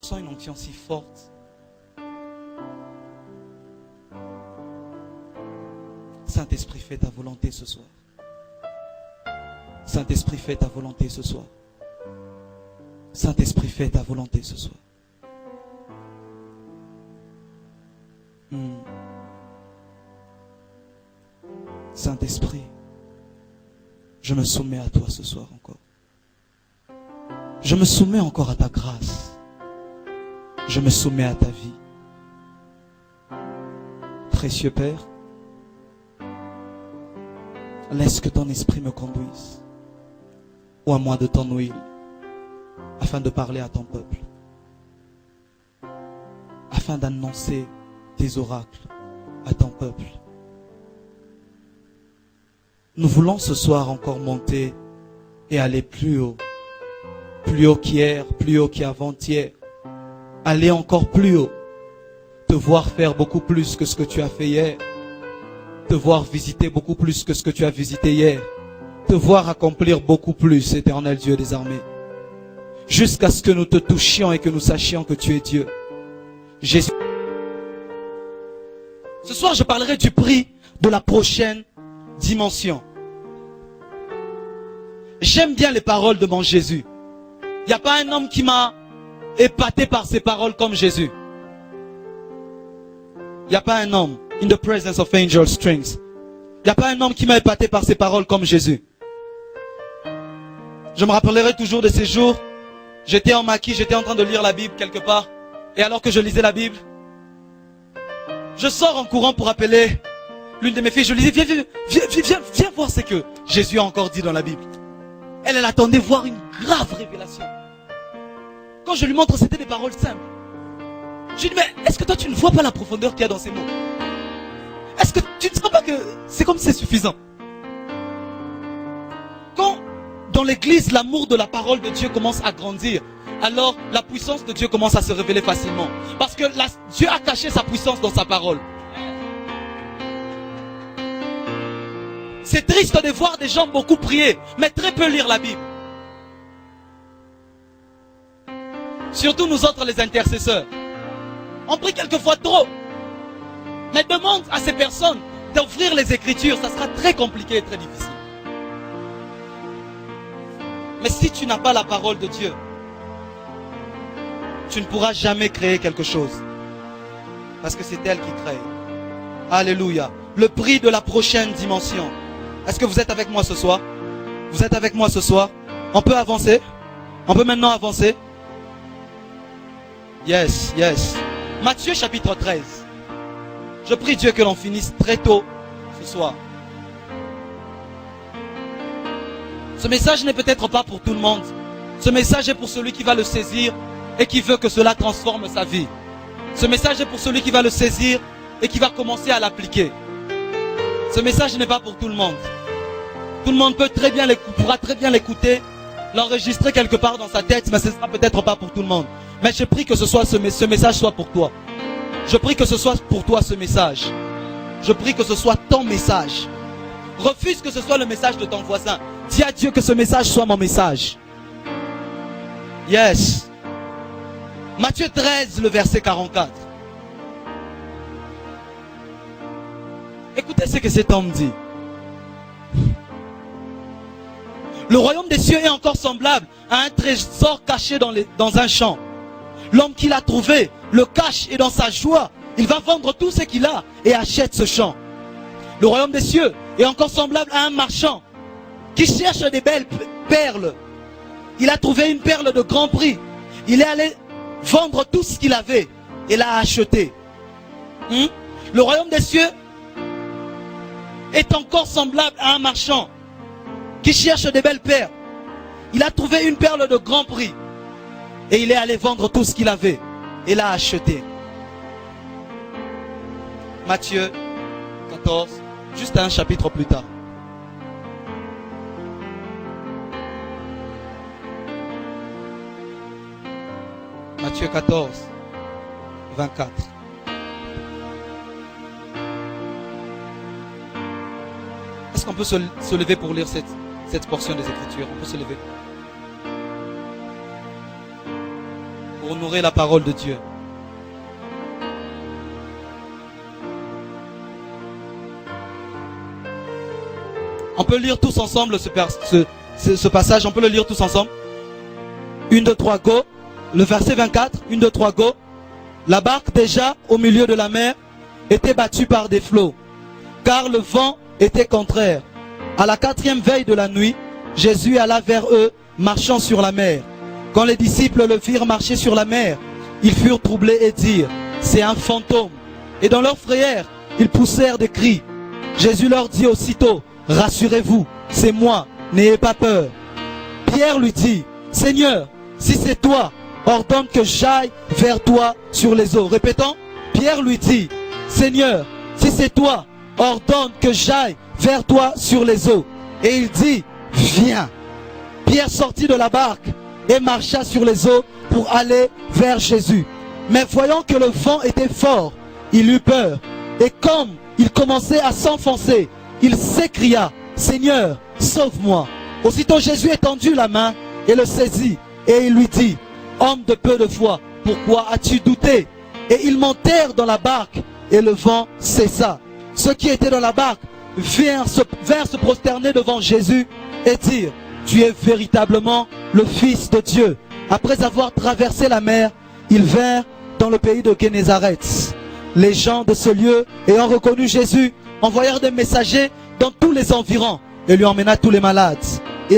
sens une onction si forte. Saint-Esprit, fais ta volonté ce soir. Saint-Esprit, fais ta volonté ce soir. Saint-Esprit, fais ta volonté ce soir. Saint-Esprit, je me soumets à toi ce soir encore. Je me soumets encore à ta grâce. Je me soumets à ta vie. Précieux Père, laisse que ton esprit me conduise. Ou à moi de ton huile, afin de parler à ton peuple. Afin d'annoncer tes oracles à ton peuple. Nous voulons ce soir encore monter et aller plus haut. Plus haut qu'hier, plus haut qu'avant-hier. Aller encore plus haut. Te voir faire beaucoup plus que ce que tu as fait hier. Te voir visiter beaucoup plus que ce que tu as visité hier. Te voir accomplir beaucoup plus, éternel Dieu des armées. Jusqu'à ce que nous te touchions et que nous sachions que tu es Dieu. Jésus. Ce soir, je parlerai du prix de la prochaine dimension. J'aime bien les paroles de mon Jésus. Il n'y a pas un homme qui m'a épaté par ses paroles comme Jésus. Il n'y a pas un homme, in the presence of angel strings. Il n'y a pas un homme qui m'a épaté par ses paroles comme Jésus. Je me rappellerai toujours de ces jours. J'étais en maquis, j'étais en train de lire la Bible quelque part. Et alors que je lisais la Bible, je sors en courant pour appeler l'une de mes filles. Je lui dis, viens voir ce que Jésus a encore dit dans la Bible. Elle attendait voir une grave révélation. Quand je lui montre, c'était des paroles simples. Je lui dis, mais est-ce que toi tu ne vois pas la profondeur qu'il y a dans ces mots? Est-ce que tu ne sens pas que c'est comme c'est suffisant? Quand dans l'église l'amour de la parole de Dieu commence à grandir, alors la puissance de Dieu commence à se révéler facilement. Parce que Dieu a caché sa puissance dans sa parole. C'est triste de voir des gens beaucoup prier, mais très peu lire la Bible. Surtout nous autres les intercesseurs. On prie quelquefois trop. Mais demande à ces personnes d'ouvrir les Écritures, ça sera très compliqué et très difficile. Mais si tu n'as pas la parole de Dieu, tu ne pourras jamais créer quelque chose. Parce que c'est elle qui crée. Alléluia. Le prix de la prochaine dimension. Est-ce que vous êtes avec moi ce soir? Vous êtes avec moi ce soir? On peut avancer? On peut maintenant avancer? Yes, yes. Matthieu chapitre 13. Je prie Dieu que l'on finisse très tôt ce soir. Ce message n'est peut-être pas pour tout le monde. Ce message est pour celui qui va le saisir et qui veut que cela transforme sa vie. Ce message est pour celui qui va le saisir et qui va commencer à l'appliquer. Ce message n'est pas pour tout le monde. Tout le monde pourra très bien l'écouter, l'enregistrer quelque part dans sa tête, mais ce ne sera peut-être pas pour tout le monde. Mais je prie que ce message soit pour toi. Je prie que ce soit pour toi ce message. Je prie que ce soit ton message. Refuse que ce soit le message de ton voisin. Dis à Dieu que ce message soit mon message. Yes. Matthieu 13, le verset 44. Écoutez ce que cet homme dit. Le royaume des cieux est encore semblable à un trésor caché dans un champ. L'homme qui l'a trouvé le cache et dans sa joie, il va vendre tout ce qu'il a et achète ce champ. Le royaume des cieux est encore semblable à un marchand qui cherche des belles perles. Il a trouvé une perle de grand prix. Il est allé vendre tout ce qu'il avait et l'a acheté. Le royaume des cieux est encore semblable à un marchand qui cherche des belles perles. Il a trouvé une perle de grand prix et il est allé vendre tout ce qu'il avait et l'a acheté. Matthieu 14, juste un chapitre plus tard. Matthieu 14, 24. Est-ce qu'on peut se lever pour lire cette portion des Écritures? On peut se lever. pour nourrir la parole de Dieu. On peut lire tous ensemble ce passage, on peut le lire tous ensemble. 1, 2, 3, go. Le verset 24, 1, 2, 3, go. La barque déjà au milieu de la mer était battue par des flots, car le vent était contraire. À la 4e veille de la nuit, Jésus alla vers eux, marchant sur la mer. Quand les disciples le virent marcher sur la mer, ils furent troublés et dirent, c'est un fantôme. Et dans leur frayeur, ils poussèrent des cris. Jésus leur dit aussitôt, rassurez-vous, c'est moi, n'ayez pas peur. Pierre lui dit, Seigneur, si c'est toi, ordonne que j'aille vers toi sur les eaux. Répétons, Pierre lui dit, Seigneur, si c'est toi, ordonne que j'aille vers toi sur les eaux. Et il dit, viens. Pierre sortit de la barque et marcha sur les eaux pour aller vers Jésus. Mais voyant que le vent était fort, il eut peur. Et comme il commençait à s'enfoncer, il s'écria, Seigneur, sauve-moi. Aussitôt Jésus étendit la main et le saisit. Et il lui dit, homme de peu de foi, pourquoi as-tu douté? Et ils montèrent dans la barque et le vent cessa. Ceux qui étaient dans la barque vinrent se prosterner devant Jésus et dire, tu es véritablement le Fils de Dieu. Après avoir traversé la mer, ils vinrent dans le pays de Génézareth. Les gens de ce lieu, ayant reconnu Jésus, envoyèrent des messagers dans tous les environs et lui emmena tous les malades. Et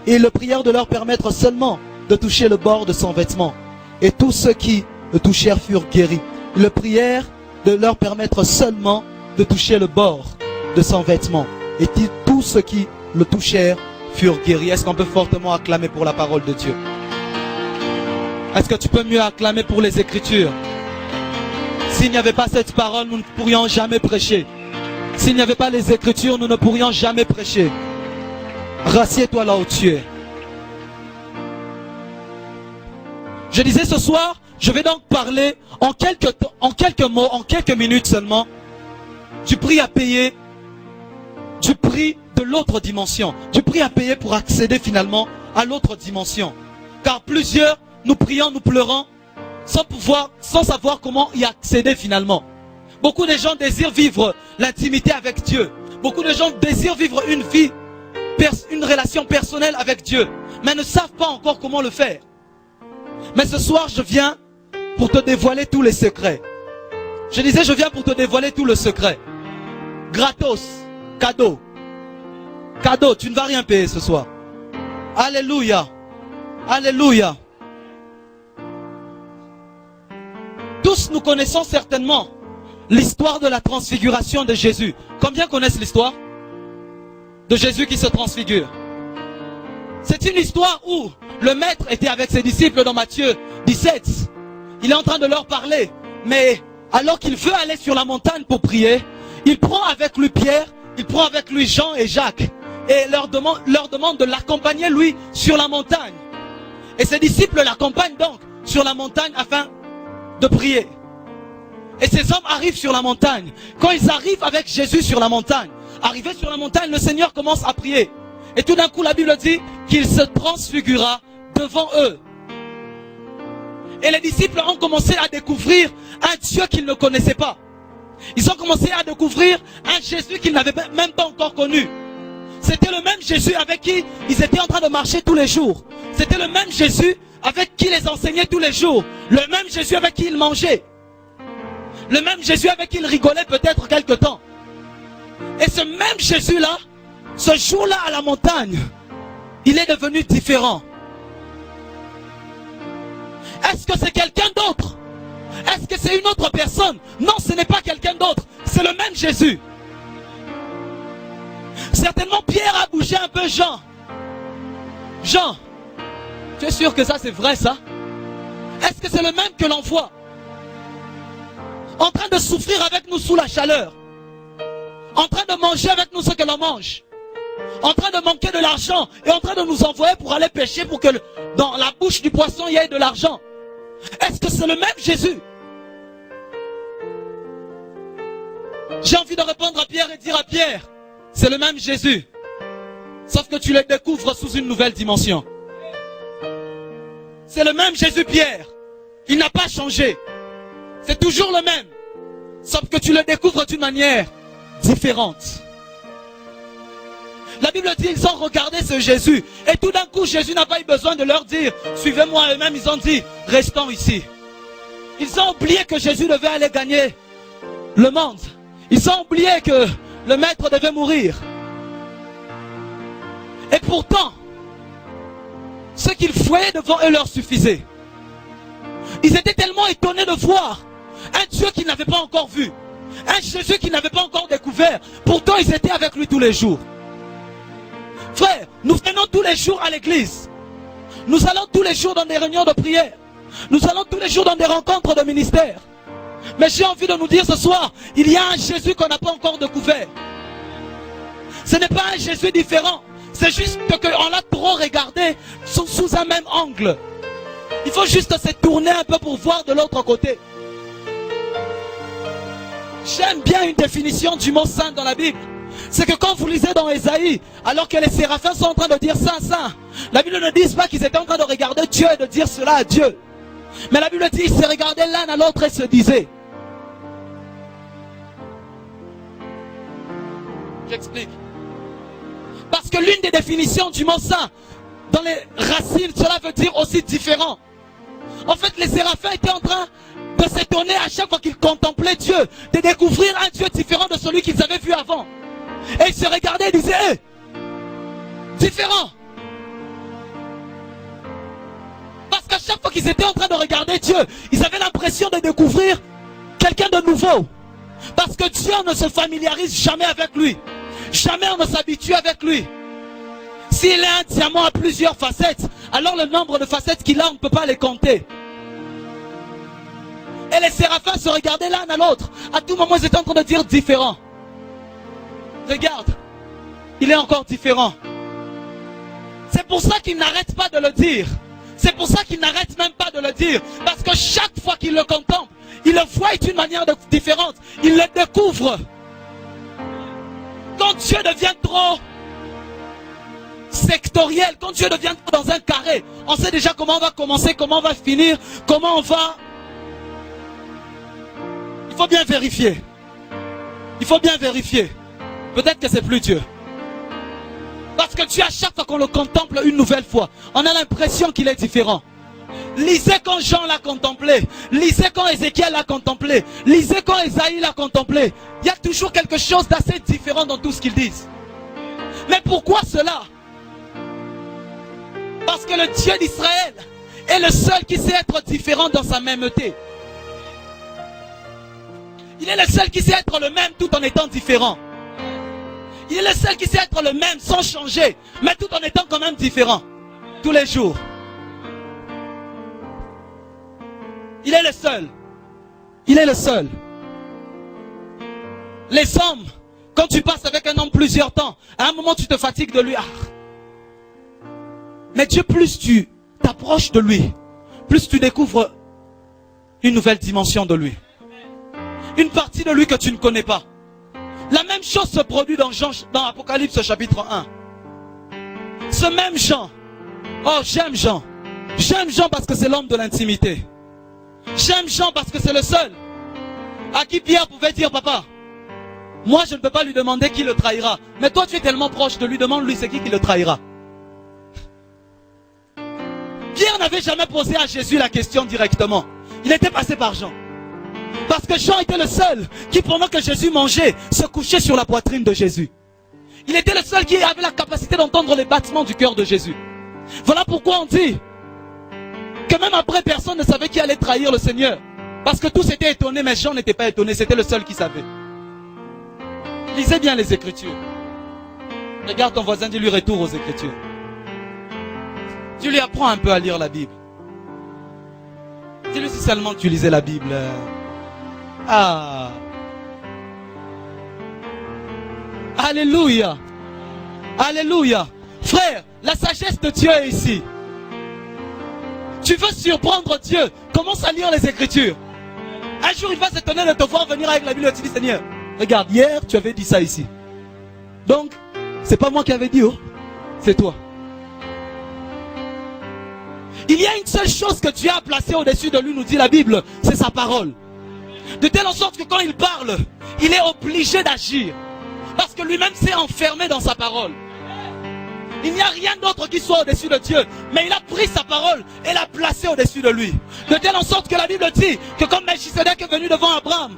ils le prièrent de leur permettre seulement de toucher le bord de son vêtement. Et tous ceux qui le touchèrent furent guéris. Ils le prièrent de leur permettre seulement de toucher le bord de son vêtement. Et tous ceux qui le touchèrent furent guéris. Est-ce qu'on peut fortement acclamer pour la parole de Dieu? Est-ce que tu peux mieux acclamer pour les Écritures? S'il n'y avait pas cette parole, nous ne pourrions jamais prêcher. S'il n'y avait pas les Écritures, nous ne pourrions jamais prêcher. Rassieds-toi là où tu es. Je disais ce soir, je vais donc parler en quelques mots, en quelques minutes seulement, du prix à payer, du prix de l'autre dimension, du prix à payer pour accéder finalement à l'autre dimension. Car plusieurs, nous prions, nous pleurons, sans savoir comment y accéder finalement. Beaucoup de gens désirent vivre l'intimité avec Dieu. Beaucoup de gens désirent vivre une relation personnelle avec Dieu, mais ne savent pas encore comment le faire. Mais ce soir, je viens pour te dévoiler tous les secrets. Je disais, je viens pour te dévoiler tout le secret. Gratos, cadeau. Cadeau, tu ne vas rien payer ce soir. Alléluia. Alléluia. Tous nous connaissons certainement l'histoire de la transfiguration de Jésus. Combien connaissent l'histoire de Jésus qui se transfigure? C'est une histoire où le maître était avec ses disciples dans Matthieu 17. Il est en train de leur parler. Mais alors qu'il veut aller sur la montagne pour prier, il prend avec lui Pierre, il prend avec lui Jean et Jacques. Et leur demande de l'accompagner lui sur la montagne. Et ses disciples l'accompagnent donc sur la montagne afin de prier. Et ces hommes arrivent sur la montagne. Quand ils arrivent avec Jésus sur la montagne, arrivés sur la montagne, le Seigneur commence à prier. Et tout d'un coup, la Bible dit qu'il se transfigura devant eux. Et les disciples ont commencé à découvrir un Dieu qu'ils ne connaissaient pas. Ils ont commencé à découvrir un Jésus qu'ils n'avaient même pas encore connu. C'était le même Jésus avec qui ils étaient en train de marcher tous les jours. C'était le même Jésus avec qui ils enseignaient tous les jours. Le même Jésus avec qui ils mangeaient. Le même Jésus avec qui ils rigolaient peut-être quelque temps. Et ce même Jésus-là, ce jour-là à la montagne, il est devenu différent. Est-ce que c'est quelqu'un d'autre? Est-ce que c'est une autre personne? Non, ce n'est pas quelqu'un d'autre. C'est le même Jésus. Certainement Pierre a bougé un peu Jean. Jean, tu es sûr que ça c'est vrai ça? Est-ce que c'est le même que l'on voit? En train de souffrir avec nous sous la chaleur. En train de manger avec nous ce que l'on mange. En train de manquer de l'argent et en train de nous envoyer pour aller pêcher pour que dans la bouche du poisson il y ait de l'argent. Est-ce que c'est le même Jésus? J'ai envie de répondre à Pierre et dire à Pierre, c'est le même Jésus. Sauf que tu le découvres sous une nouvelle dimension. C'est le même Jésus, Pierre. Il n'a pas changé. C'est toujours le même. Sauf que tu le découvres d'une manière différente. La Bible dit, ils ont regardé ce Jésus. Et tout d'un coup, Jésus n'a pas eu besoin de leur dire, suivez-moi. Eux-mêmes, ils ont dit, restons ici. Ils ont oublié que Jésus devait aller gagner le monde. Ils ont oublié que le maître devait mourir. Et pourtant, ce qu'ils voyaient devant eux leur suffisait. Ils étaient tellement étonnés de voir un Dieu qu'ils n'avaient pas encore vu. Un Jésus qu'ils n'avaient pas encore découvert. Pourtant, ils étaient avec lui tous les jours. Frère, nous venons tous les jours à l'église. Nous allons tous les jours dans des réunions de prière. Nous allons tous les jours dans des rencontres de ministère. Mais j'ai envie de nous dire ce soir, il y a un Jésus qu'on n'a pas encore découvert. Ce n'est pas un Jésus différent. C'est juste qu'on l'a trop regardé sous un même angle. Il faut juste se tourner un peu pour voir de l'autre côté. J'aime bien une définition du mot saint dans la Bible. C'est que quand vous lisez dans Ésaïe, alors que les séraphins sont en train de dire saint, saint, la Bible ne dit pas qu'ils étaient en train de regarder Dieu et de dire cela à Dieu. Mais la Bible dit qu'ils se regardaient l'un à l'autre et se disaient. J'explique. Parce que l'une des définitions du mot saint, dans les racines, cela veut dire aussi différent. En fait, les séraphins étaient en train de s'étonner à chaque fois qu'ils contemplaient Dieu, de découvrir un Dieu différent de celui qu'ils avaient vu avant. Et ils se regardaient et disaient, hey, différent. Parce qu'à chaque fois qu'ils étaient en train de regarder Dieu, ils avaient l'impression de découvrir quelqu'un de nouveau. Parce que Dieu ne se familiarise jamais avec lui. Jamais on ne s'habitue avec lui. S'il est un diamant à plusieurs facettes, alors le nombre de facettes qu'il a, on ne peut pas les compter. Et les séraphins se regardaient l'un à l'autre. À tout moment, ils étaient en train de dire différent. Regarde, il est encore différent. C'est pour ça qu'ils n'arrêtent pas de le dire. C'est pour ça qu'ils n'arrêtent même pas de le dire. Parce que chaque fois qu'ils le contemplent, ils le voient d'une manière différente. Ils le découvrent. Quand Dieu devient trop sectoriel, quand Dieu devient dans un carré, on sait déjà comment on va commencer, comment on va finir, comment on va... Il faut bien vérifier. Il faut bien vérifier. Peut-être que c'est plus Dieu. Parce que Dieu, à chaque fois qu'on le contemple une nouvelle fois, on a l'impression qu'il est différent. Lisez quand Jean l'a contemplé. Lisez quand Ézéchiel l'a contemplé. Lisez quand Ésaïe l'a contemplé. Il y a toujours quelque chose d'assez différent dans tout ce qu'ils disent. Mais pourquoi cela? Parce que le Dieu d'Israël est le seul qui sait être différent dans sa mêmeté. Il est le seul qui sait être le même tout en étant différent. Il est le seul qui sait être le même sans changer, mais tout en étant quand même différent. Tous les jours. Il est le seul. Il est le seul. Les hommes, quand tu passes avec un homme plusieurs temps, à un moment tu te fatigues de lui. Ah. Mais Dieu, plus tu t'approches de lui, plus tu découvres une nouvelle dimension de lui. Une partie de lui que tu ne connais pas. La même chose se produit dans Apocalypse chapitre 1. Ce même Jean. Oh, j'aime Jean. J'aime Jean parce que c'est l'homme de l'intimité. J'aime Jean parce que c'est le seul à qui Pierre pouvait dire, papa, moi je ne peux pas lui demander qui le trahira. Mais toi tu es tellement proche de lui, demande-lui c'est qui le trahira. Pierre n'avait jamais posé à Jésus la question directement. Il était passé par Jean. Parce que Jean était le seul qui, pendant que Jésus mangeait, se couchait sur la poitrine de Jésus. Il était le seul qui avait la capacité d'entendre les battements du cœur de Jésus. Voilà pourquoi on dit que même après, personne ne savait qui allait trahir le Seigneur. Parce que tous étaient étonnés, mais Jean n'était pas étonné. C'était le seul qui savait. Lisez bien les Écritures. Regarde ton voisin, dis-lui retour aux Écritures. Tu lui apprends un peu à lire la Bible. Dis-lui si seulement tu lisais la Bible. Ah. Alléluia. Alléluia. Frère, la sagesse de Dieu est ici. Tu veux surprendre Dieu, commence à lire les Écritures. Un jour il va s'étonner de te voir venir avec la Bible et tu dis Seigneur, regarde, hier tu avais dit ça ici. Donc, c'est pas moi qui avais dit, oh, c'est toi. Il y a une seule chose que Dieu a placée au-dessus de lui, nous dit la Bible, c'est sa parole. De telle sorte que quand il parle, il est obligé d'agir. Parce que lui-même s'est enfermé dans sa parole. Il n'y a rien d'autre qui soit au-dessus de Dieu. Mais il a pris sa parole et l'a placée au-dessus de lui. De telle sorte que la Bible dit que comme Melchisedec est venu devant Abraham,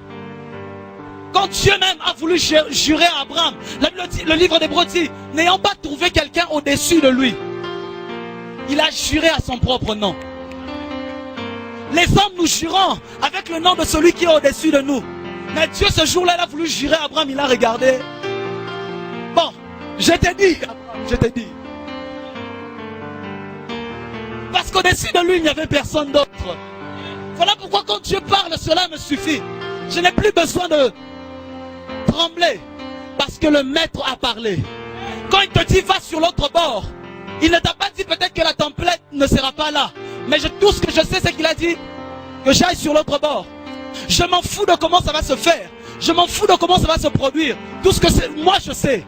quand Dieu même a voulu jurer à Abraham, la Bible dit, le livre d'Hébreux dit, n'ayant pas trouvé quelqu'un au-dessus de lui, il a juré à son propre nom. Les hommes nous jurons avec le nom de celui qui est au-dessus de nous. Mais Dieu ce jour-là, il a voulu jurer à Abraham, il a regardé. Bon, je t'ai dit, Abraham, je t'ai dit. Parce qu'au-dessus de lui, il n'y avait personne d'autre. Voilà pourquoi quand Dieu parle, cela me suffit. Je n'ai plus besoin de trembler. Parce que le maître a parlé. Quand il te dit va sur l'autre bord, il ne t'a pas dit peut-être que la tempête ne sera pas là. Mais tout ce que je sais, c'est qu'il a dit que j'aille sur l'autre bord. Je m'en fous de comment ça va se faire. Je m'en fous de comment ça va se produire. Tout ce que moi je sais,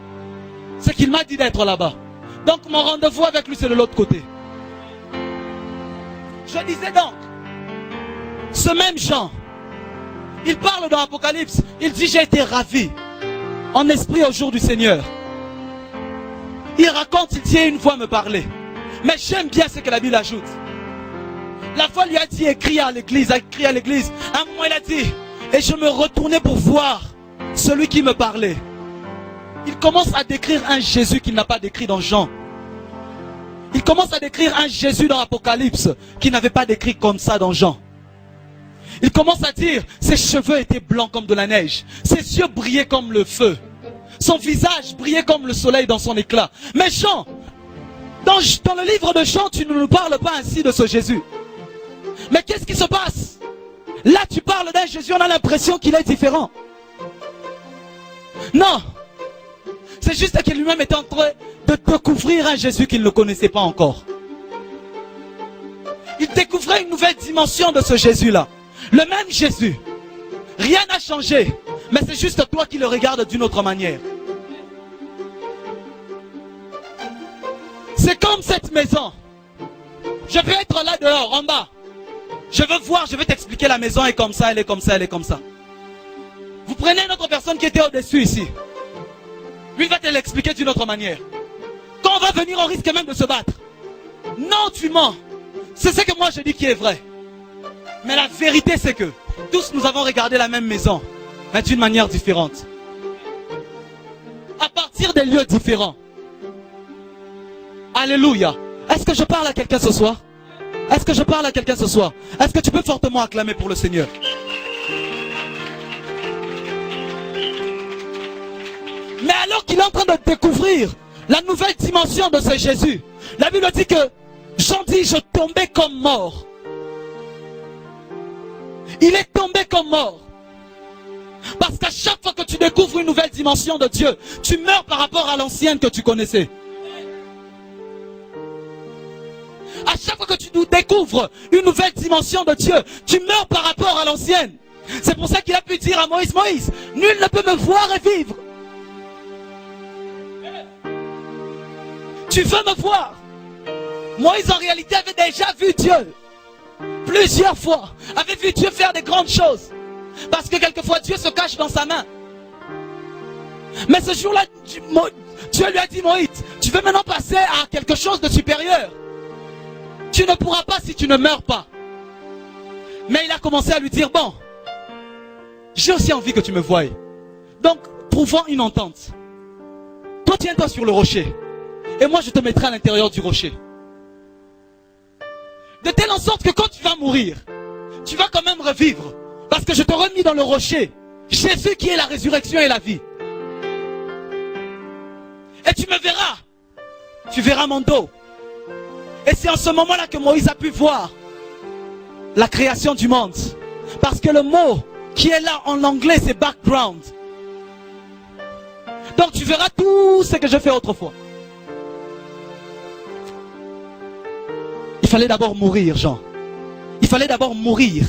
c'est qu'il m'a dit d'être là-bas. Donc mon rendez-vous avec lui, c'est de l'autre côté. Je disais donc, ce même Jean, il parle dans l'Apocalypse, il dit j'ai été ravi en esprit au jour du Seigneur. Il raconte, il dit une voix me parlait. Mais j'aime bien ce que la Bible ajoute. La voix lui a dit, écrit à l'église, À un moment il a dit, et je me retournais pour voir celui qui me parlait. Il commence à décrire un Jésus qu'il n'a pas décrit dans Jean. Il commence à décrire un Jésus dans l'Apocalypse qu'il n'avait pas décrit comme ça dans Jean. Il commence à dire, ses cheveux étaient blancs comme de la neige. Ses yeux brillaient comme le feu. Son visage brillait comme le soleil dans son éclat. Mais Jean, dans le livre de Jean, tu ne nous parles pas ainsi de ce Jésus. Mais qu'est-ce qui se passe? Là, tu parles d'un Jésus, on a l'impression qu'il est différent. Non. C'est juste qu'il lui-même est en train de découvrir un Jésus qu'il ne connaissait pas encore. Il découvrait une nouvelle dimension de ce Jésus-là. Le même Jésus. Rien n'a changé. Mais c'est juste toi qui le regardes d'une autre manière. C'est comme cette maison. Je vais être là dehors, en bas. Je veux voir, je vais t'expliquer la maison est comme ça, elle est comme ça, elle est comme ça. Vous prenez une autre personne qui était au-dessus ici. Lui va te l'expliquer d'une autre manière. Quand on va venir, on risque même de se battre. Non, tu mens. C'est ce que moi je dis qui est vrai. Mais la vérité c'est que tous nous avons regardé la même maison, mais d'une manière différente. À partir des lieux différents. Alléluia. Est-ce que je parle à quelqu'un ce soir? Est-ce que je parle à quelqu'un ce soir? Est-ce que tu peux fortement acclamer pour le Seigneur? Mais alors qu'il est en train de découvrir la nouvelle dimension de ce Jésus, la Bible dit que Jean dit, je tombais comme mort. Il est tombé comme mort. Parce qu'à chaque fois que tu découvres une nouvelle dimension de Dieu, tu meurs par rapport à l'ancienne que tu connaissais. À chaque fois que tu découvres une nouvelle dimension de Dieu, tu meurs par rapport à l'ancienne. C'est pour ça qu'il a pu dire à Moïse, Moïse, nul ne peut me voir et vivre. Tu veux me voir? Moïse en réalité avait déjà vu Dieu. Plusieurs fois. Avait vu Dieu faire des grandes choses. Parce que quelquefois Dieu se cache dans sa main. Mais ce jour-là, Dieu lui a dit, Moïse, tu veux maintenant passer à quelque chose de supérieur. Tu ne pourras pas si tu ne meurs pas. Mais il a commencé à lui dire, bon, j'ai aussi envie que tu me voies. Donc, trouvons une entente. Toi, tiens-toi sur le rocher. Et moi, je te mettrai à l'intérieur du rocher. De telle en sorte que quand tu vas mourir, tu vas quand même revivre. Parce que je te remis dans le rocher Jésus qui est la résurrection et la vie. Et tu me verras. Tu verras mon dos. Et c'est en ce moment-là que Moïse a pu voir la création du monde. Parce que le mot qui est là en anglais, c'est background. Donc tu verras tout ce que je fais autrefois. Il fallait d'abord mourir, Jean. Il fallait d'abord mourir.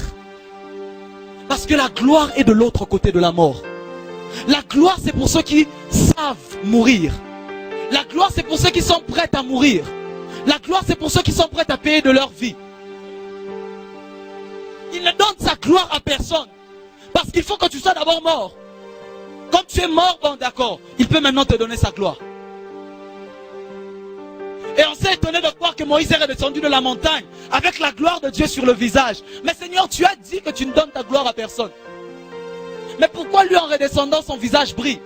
Parce que la gloire est de l'autre côté de la mort. La gloire, c'est pour ceux qui savent mourir. La gloire, c'est pour ceux qui sont prêts à mourir. La gloire, c'est pour ceux qui sont prêts à payer de leur vie. Il ne donne sa gloire à personne. Parce qu'il faut que tu sois d'abord mort. Quand tu es mort, bon d'accord, il peut maintenant te donner sa gloire. Et on s'est étonné de voir que Moïse est redescendu de la montagne avec la gloire de Dieu sur le visage. Mais Seigneur, tu as dit que tu ne donnes ta gloire à personne. Mais pourquoi lui en redescendant son visage brille?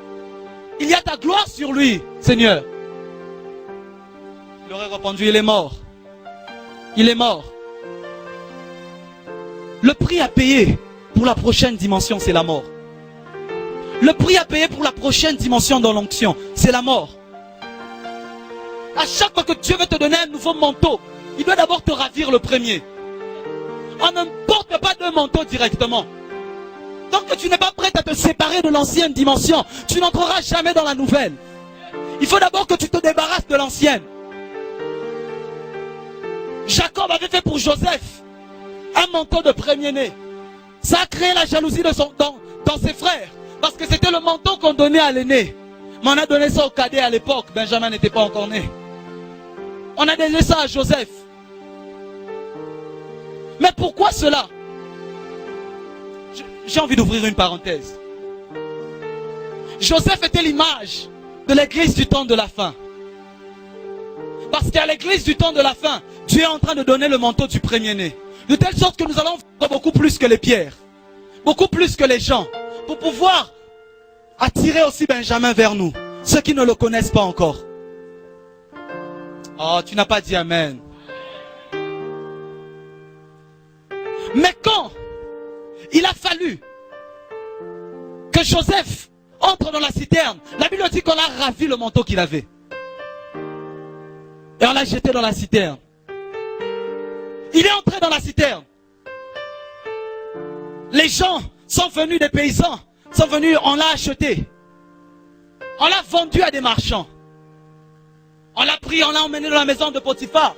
Il y a ta gloire sur lui, Seigneur. Il aurait répondu, il est mort. Il est mort. Le prix à payer pour la prochaine dimension, c'est la mort. Le prix à payer pour la prochaine dimension dans l'onction, c'est la mort. À chaque fois que Dieu veut te donner un nouveau manteau, il doit d'abord te ravir le premier. On ne porte pas deux manteaux directement. Tant que tu n'es pas prêt à te séparer de l'ancienne dimension, tu n'entreras jamais dans la nouvelle. Il faut d'abord que tu te débarrasses de l'ancienne. Jacob avait fait pour Joseph un manteau de premier-né. Ça a créé la jalousie de dans ses frères. Parce que c'était le manteau qu'on donnait à l'aîné. Mais on a donné ça au cadet à l'époque. Benjamin n'était pas encore né. On a donné ça à Joseph. Mais pourquoi cela? J'ai envie d'ouvrir une parenthèse. Joseph était l'image de l'église du temps de la fin. Parce qu'à l'église du temps de la fin, Dieu est en train de donner le manteau du premier-né. De telle sorte que nous allons faire beaucoup plus que les pierres. Beaucoup plus que les gens. Pour pouvoir attirer aussi Benjamin vers nous. Ceux qui ne le connaissent pas encore. Oh, tu n'as pas dit Amen. Mais quand il a fallu que Joseph entre dans la citerne, la Bible dit qu'on a ravi le manteau qu'il avait. Et on l'a jeté dans la citerne. Il est entré dans la citerne. Les gens sont venus, des paysans sont venus, on l'a acheté. On l'a vendu à des marchands. On l'a pris, on l'a emmené dans la maison de Potiphar.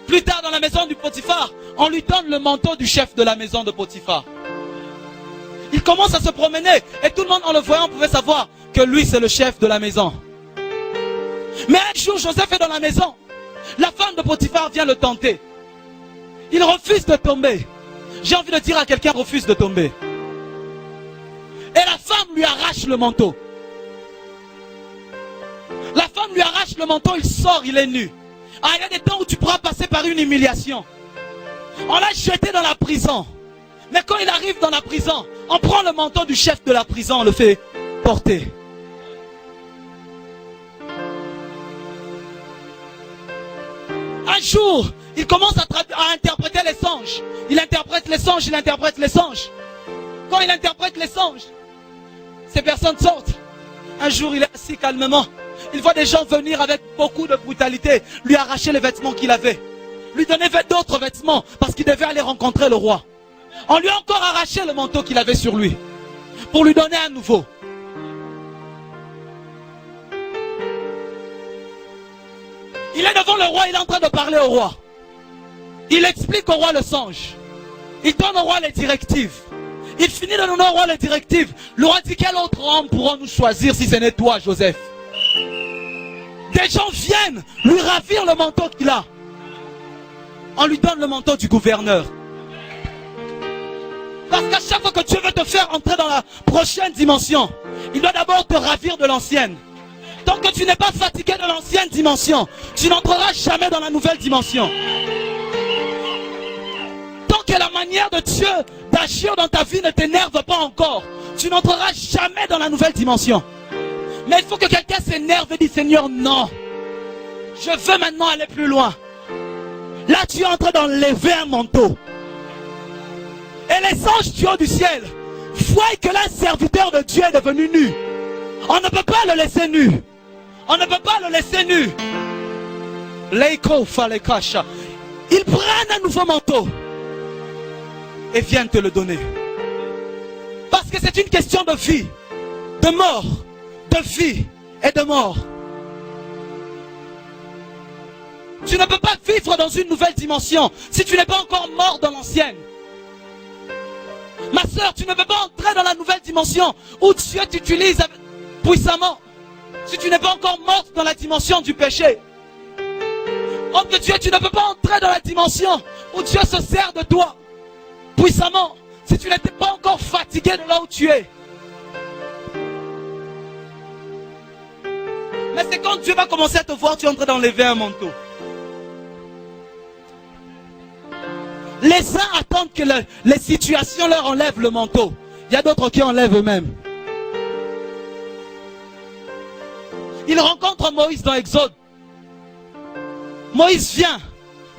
Plus tard dans la maison du Potiphar, on lui donne le manteau du chef de la maison de Potiphar. Il commence à se promener et tout le monde en le voyant pouvait savoir que lui c'est le chef de la maison. Mais un jour Joseph est dans la maison. La femme de Potiphar vient le tenter. Il refuse de tomber. J'ai envie de dire à quelqu'un, refuse de tomber. Et la femme lui arrache le manteau. La femme lui arrache le manteau, il sort, il est nu. Ah, il y a des temps où tu pourras passer par une humiliation. On l'a jeté dans la prison. Mais quand il arrive dans la prison, on prend le manteau du chef de la prison, on le fait porter. Un jour, il commence à interpréter les songes. Il interprète les songes, il interprète les songes. Quand il interprète les songes, ces personnes sortent. Un jour, il est assis calmement. Il voit des gens venir avec beaucoup de brutalité, lui arracher les vêtements qu'il avait. Lui donner d'autres vêtements parce qu'il devait aller rencontrer le roi. On lui a encore arraché le manteau qu'il avait sur lui pour lui donner un nouveau. Il est devant le roi, il est en train de parler au roi. Il explique au roi le songe. Il donne au roi les directives. Il finit de donner au roi les directives. Le roi dit, quel autre homme pourrons-nous choisir si ce n'est toi, Joseph? Des gens viennent lui ravir le manteau qu'il a. On lui donne le manteau du gouverneur. Parce qu'à chaque fois que Dieu veut te faire entrer dans la prochaine dimension, il doit d'abord te ravir de l'ancienne. Tant que tu n'es pas fatigué de l'ancienne dimension, tu n'entreras jamais dans la nouvelle dimension. Tant que la manière de Dieu d'agir dans ta vie ne t'énerve pas encore, tu n'entreras jamais dans la nouvelle dimension. Mais il faut que quelqu'un s'énerve et dise, Seigneur, non. Je veux maintenant aller plus loin. Là, tu es en train d'enlever un manteau. Et les anges du haut du ciel voient que l'un serviteur de Dieu est devenu nu. On ne peut pas le laisser nu. On ne peut pas le laisser nu. Ils prennent un nouveau manteau et viennent te le donner. Parce que c'est une question de vie, de mort, de vie et de mort. Tu ne peux pas vivre dans une nouvelle dimension si tu n'es pas encore mort dans l'ancienne. Ma soeur, tu ne peux pas entrer dans la nouvelle dimension où Dieu t'utilise puissamment si tu n'es pas encore morte dans la dimension du péché. Homme de Dieu, tu ne peux pas entrer dans la dimension où Dieu se sert de toi puissamment si tu n'étais pas encore fatigué de là où tu es. Mais c'est quand Dieu va commencer à te voir, tu es en train d'enlever un manteau. Les uns attendent que les situations leur enlèvent le manteau. Il y a d'autres qui enlèvent eux-mêmes. Il rencontre Moïse dans Exode. Moïse vient.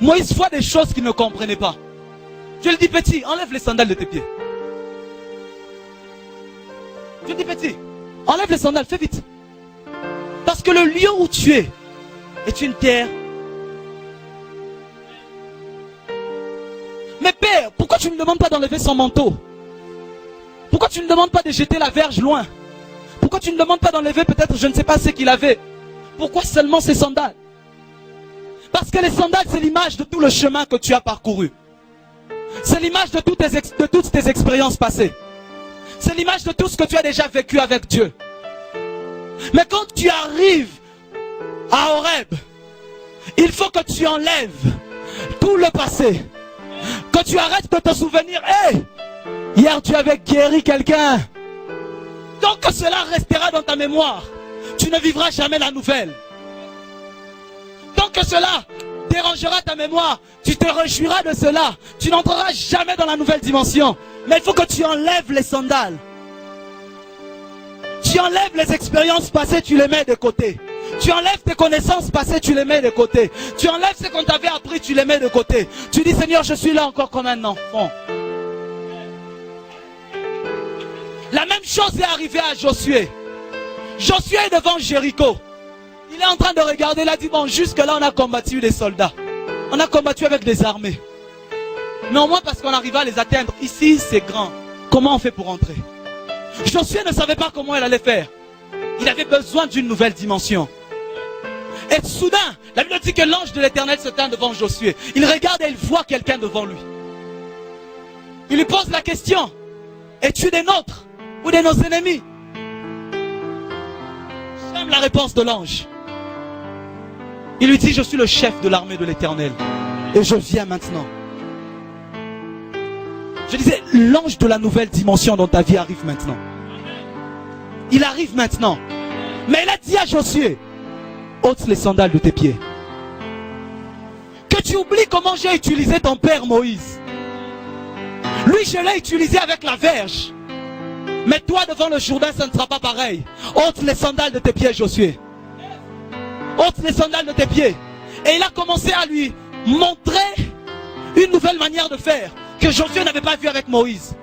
Moïse voit des choses qu'il ne comprenait pas. Je lui dis, petit, enlève les sandales de tes pieds. Je lui dis, petit, enlève les sandales, fais vite. Parce que le lieu où tu es est une terre. Mais père, pourquoi tu ne me demandes pas d'enlever son manteau? Pourquoi tu ne demandes pas de jeter la verge loin? Pourquoi tu ne demandes pas d'enlever peut-être, je ne sais pas ce qu'il avait? Pourquoi seulement ces sandales? Parce que les sandales, c'est l'image de tout le chemin que tu as parcouru. C'est l'image de toutes tes expériences passées. C'est l'image de tout ce que tu as déjà vécu avec Dieu. Mais quand tu arrives à Horeb, il faut que tu enlèves tout le passé. Que tu arrêtes de te souvenir. Hey, hier tu avais guéri quelqu'un. Tant que cela restera dans ta mémoire, tu ne vivras jamais la nouvelle. Tant que cela dérangera ta mémoire, tu te réjouiras de cela. Tu n'entreras jamais dans la nouvelle dimension. Mais il faut que tu enlèves les sandales. Tu enlèves les expériences passées, tu les mets de côté. Tu enlèves tes connaissances passées, tu les mets de côté. Tu enlèves ce qu'on t'avait appris, tu les mets de côté. Tu dis, Seigneur, je suis là encore comme un enfant. La même chose est arrivée à Josué. Josué est devant Jéricho. Il est en train de regarder, il a dit, bon, jusque là on a combattu des soldats. On a combattu avec des armées. Mais au moins parce qu'on arriva à les atteindre. Ici c'est grand. Comment on fait pour entrer? Josué ne savait pas comment il allait faire. Il avait besoin d'une nouvelle dimension. Et soudain, la Bible dit que l'ange de l'Éternel se tint devant Josué. Il regarde et il voit quelqu'un devant lui. Il lui pose la question, es-tu des nôtres ou de nos ennemis? J'aime la réponse de l'ange. Il lui dit, je suis le chef de l'armée de l'Éternel et je viens maintenant. Je disais, l'ange de la nouvelle dimension dans ta vie arrive maintenant. Il arrive maintenant. Mais il a dit à Josué, ôte les sandales de tes pieds. Que tu oublies comment j'ai utilisé ton père Moïse. Lui, je l'ai utilisé avec la verge. Mais toi, devant le Jourdain, ça ne sera pas pareil. Ôte les sandales de tes pieds, Josué. Ôte les sandales de tes pieds. Et il a commencé à lui montrer une nouvelle manière de faire que Josué n'avait pas vu avec Moïse.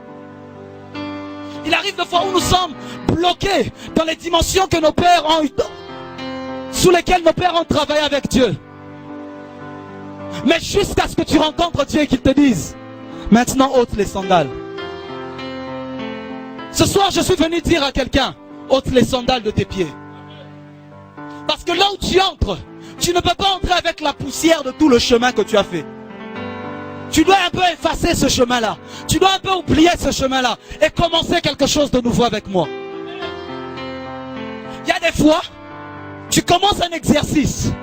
Il arrive des fois où nous sommes bloqués dans les dimensions que nos pères ont eu, sous lesquelles nos pères ont travaillé avec Dieu. Mais jusqu'à ce que tu rencontres Dieu et qu'il te dise, maintenant ôte les sandales. Ce soir, je suis venu dire à quelqu'un, ôte les sandales de tes pieds. Parce que là où tu entres, tu ne peux pas entrer avec la poussière de tout le chemin que tu as fait. Tu dois un peu effacer ce chemin-là. Tu dois un peu oublier ce chemin-là et commencer quelque chose de nouveau avec moi. Il y a des fois, tu commences un exercice.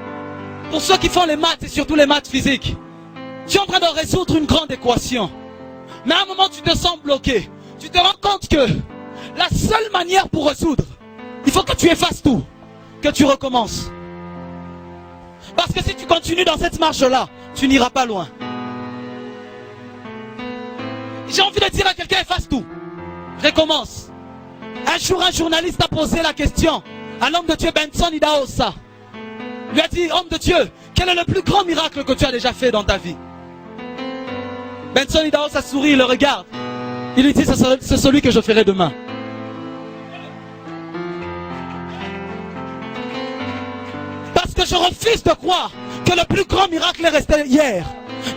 Pour ceux qui font les maths et surtout les maths physiques, tu es en train de résoudre une grande équation. Mais à un moment, tu te sens bloqué. Tu te rends compte que la seule manière pour résoudre, il faut que tu effaces tout, que tu recommences. Parce que si tu continues dans cette marche-là, tu n'iras pas loin. J'ai envie de dire à quelqu'un, efface tout. Recommence. Un jour, un journaliste a posé la question à l'homme de Dieu Benson Idahosa. Il lui a dit, homme de Dieu, quel est le plus grand miracle que tu as déjà fait dans ta vie? Benson Idahosa sourit, il le regarde. Il lui dit, c'est celui que je ferai demain. Parce que je refuse de croire que le plus grand miracle est resté hier.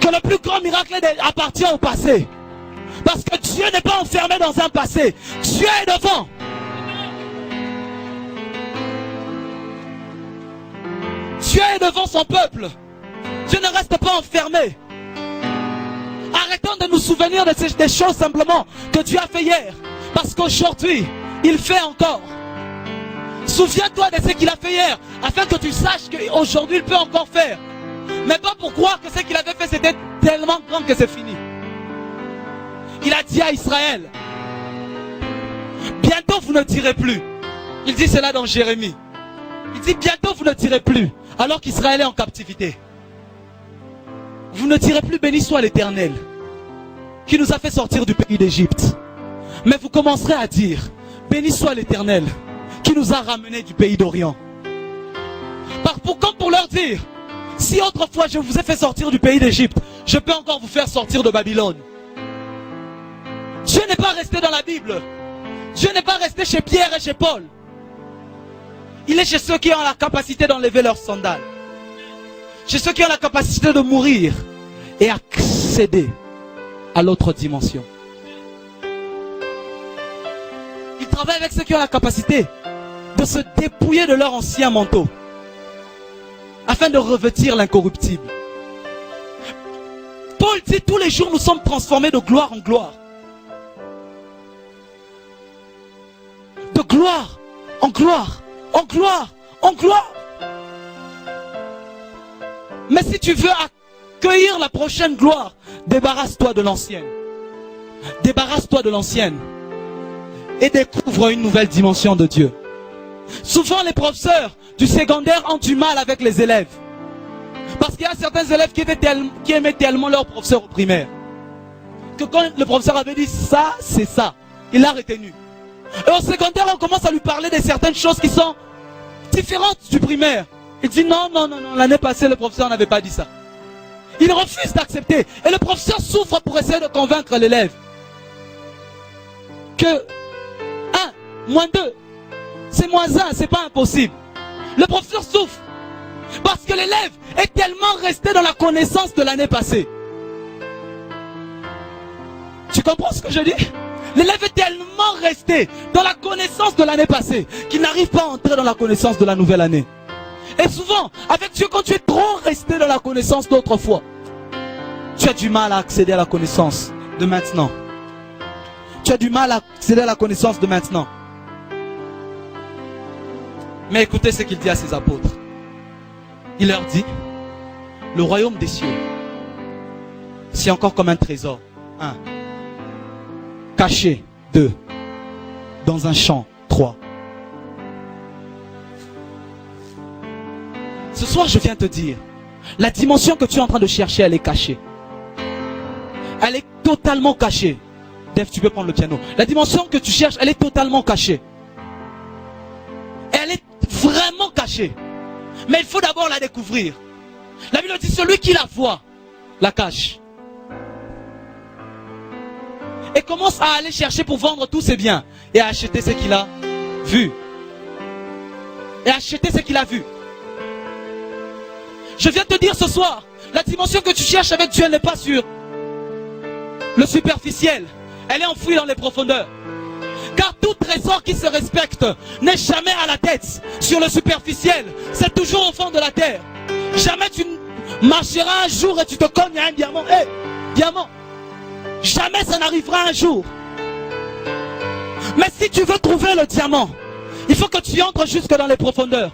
Que le plus grand miracle appartient au passé. Parce que Dieu n'est pas enfermé dans un passé. Dieu est devant. Dieu est devant son peuple. Dieu ne reste pas enfermé. Arrêtons de nous souvenir de des choses simplement que Dieu a fait hier. Parce qu'aujourd'hui, il fait encore. Souviens-toi de ce qu'il a fait hier, afin que tu saches qu'aujourd'hui il peut encore faire. Mais pas pour croire que ce qu'il avait fait c'était tellement grand que c'est fini. Il a dit à Israël, bientôt vous ne tirez plus. Il dit cela dans Jérémie. Il dit bientôt vous ne tirez plus, alors qu'Israël est en captivité. Vous ne tirez plus, béni soit l'Éternel, qui nous a fait sortir du pays d'Égypte. Mais vous commencerez à dire, béni soit l'Éternel, qui nous a ramenés du pays d'Orient. Comme pour leur dire, si autrefois je vous ai fait sortir du pays d'Égypte, je peux encore vous faire sortir de Babylone. Dieu n'est pas resté dans la Bible. Dieu n'est pas resté chez Pierre et chez Paul. Il est chez ceux qui ont la capacité d'enlever leurs sandales. Chez ceux qui ont la capacité de mourir et accéder à l'autre dimension. Il travaille avec ceux qui ont la capacité de se dépouiller de leur ancien manteau afin de revêtir l'incorruptible. Paul dit tous les jours nous sommes transformés de gloire en gloire. De gloire en gloire, en gloire, en gloire. Mais si tu veux accueillir la prochaine gloire, débarrasse-toi de l'ancienne. Débarrasse-toi de l'ancienne. Et découvre une nouvelle dimension de Dieu. Souvent les professeurs du secondaire ont du mal avec les élèves. Parce qu'il y a certains élèves qui aimaient tellement leur professeur au primaire, que quand le professeur avait dit ça, c'est ça, il l'a retenu. Et au secondaire, on commence à lui parler de certaines choses qui sont différentes du primaire. Il dit non, non, non, non, l'année passée le professeur n'avait pas dit ça. Il refuse d'accepter. Et le professeur souffre pour essayer de convaincre l'élève que 1 moins 2 c'est moins 1, c'est pas impossible. Le professeur souffre parce que l'élève est tellement resté dans la connaissance de l'année passée. Tu comprends ce que je dis? L'élève est tellement resté dans la connaissance de l'année passée qu'il n'arrive pas à entrer dans la connaissance de la nouvelle année. Et souvent, avec Dieu, quand tu es trop resté dans la connaissance d'autrefois, tu as du mal à accéder à la connaissance de maintenant. Tu as du mal à accéder à la connaissance de maintenant. Mais écoutez ce qu'il dit à ses apôtres. Il leur dit, le royaume des cieux, c'est encore comme un trésor. 1. Caché. 2. Dans un champ. 3. Ce soir, je viens te dire, la dimension que tu es en train de chercher, elle est cachée. Elle est totalement cachée. Dave, tu peux prendre le piano. La dimension que tu cherches, elle est totalement cachée. Elle est vraiment cachée. Mais il faut d'abord la découvrir. La Bible dit, celui qui la voit, la cache. Et commence à aller chercher pour vendre tous ses biens. Et à acheter ce qu'il a vu. Et acheter ce qu'il a vu. Je viens te dire ce soir, la dimension que tu cherches avec Dieu n'est pas sur le superficiel. Elle est enfouie dans les profondeurs. Car tout trésor qui se respecte n'est jamais à la tête, sur le superficiel. C'est toujours au fond de la terre. Jamais tu marcheras un jour et tu te cognes à un diamant. Hé, diamant. Jamais ça n'arrivera un jour. Mais si tu veux trouver le diamant, il faut que tu entres jusque dans les profondeurs.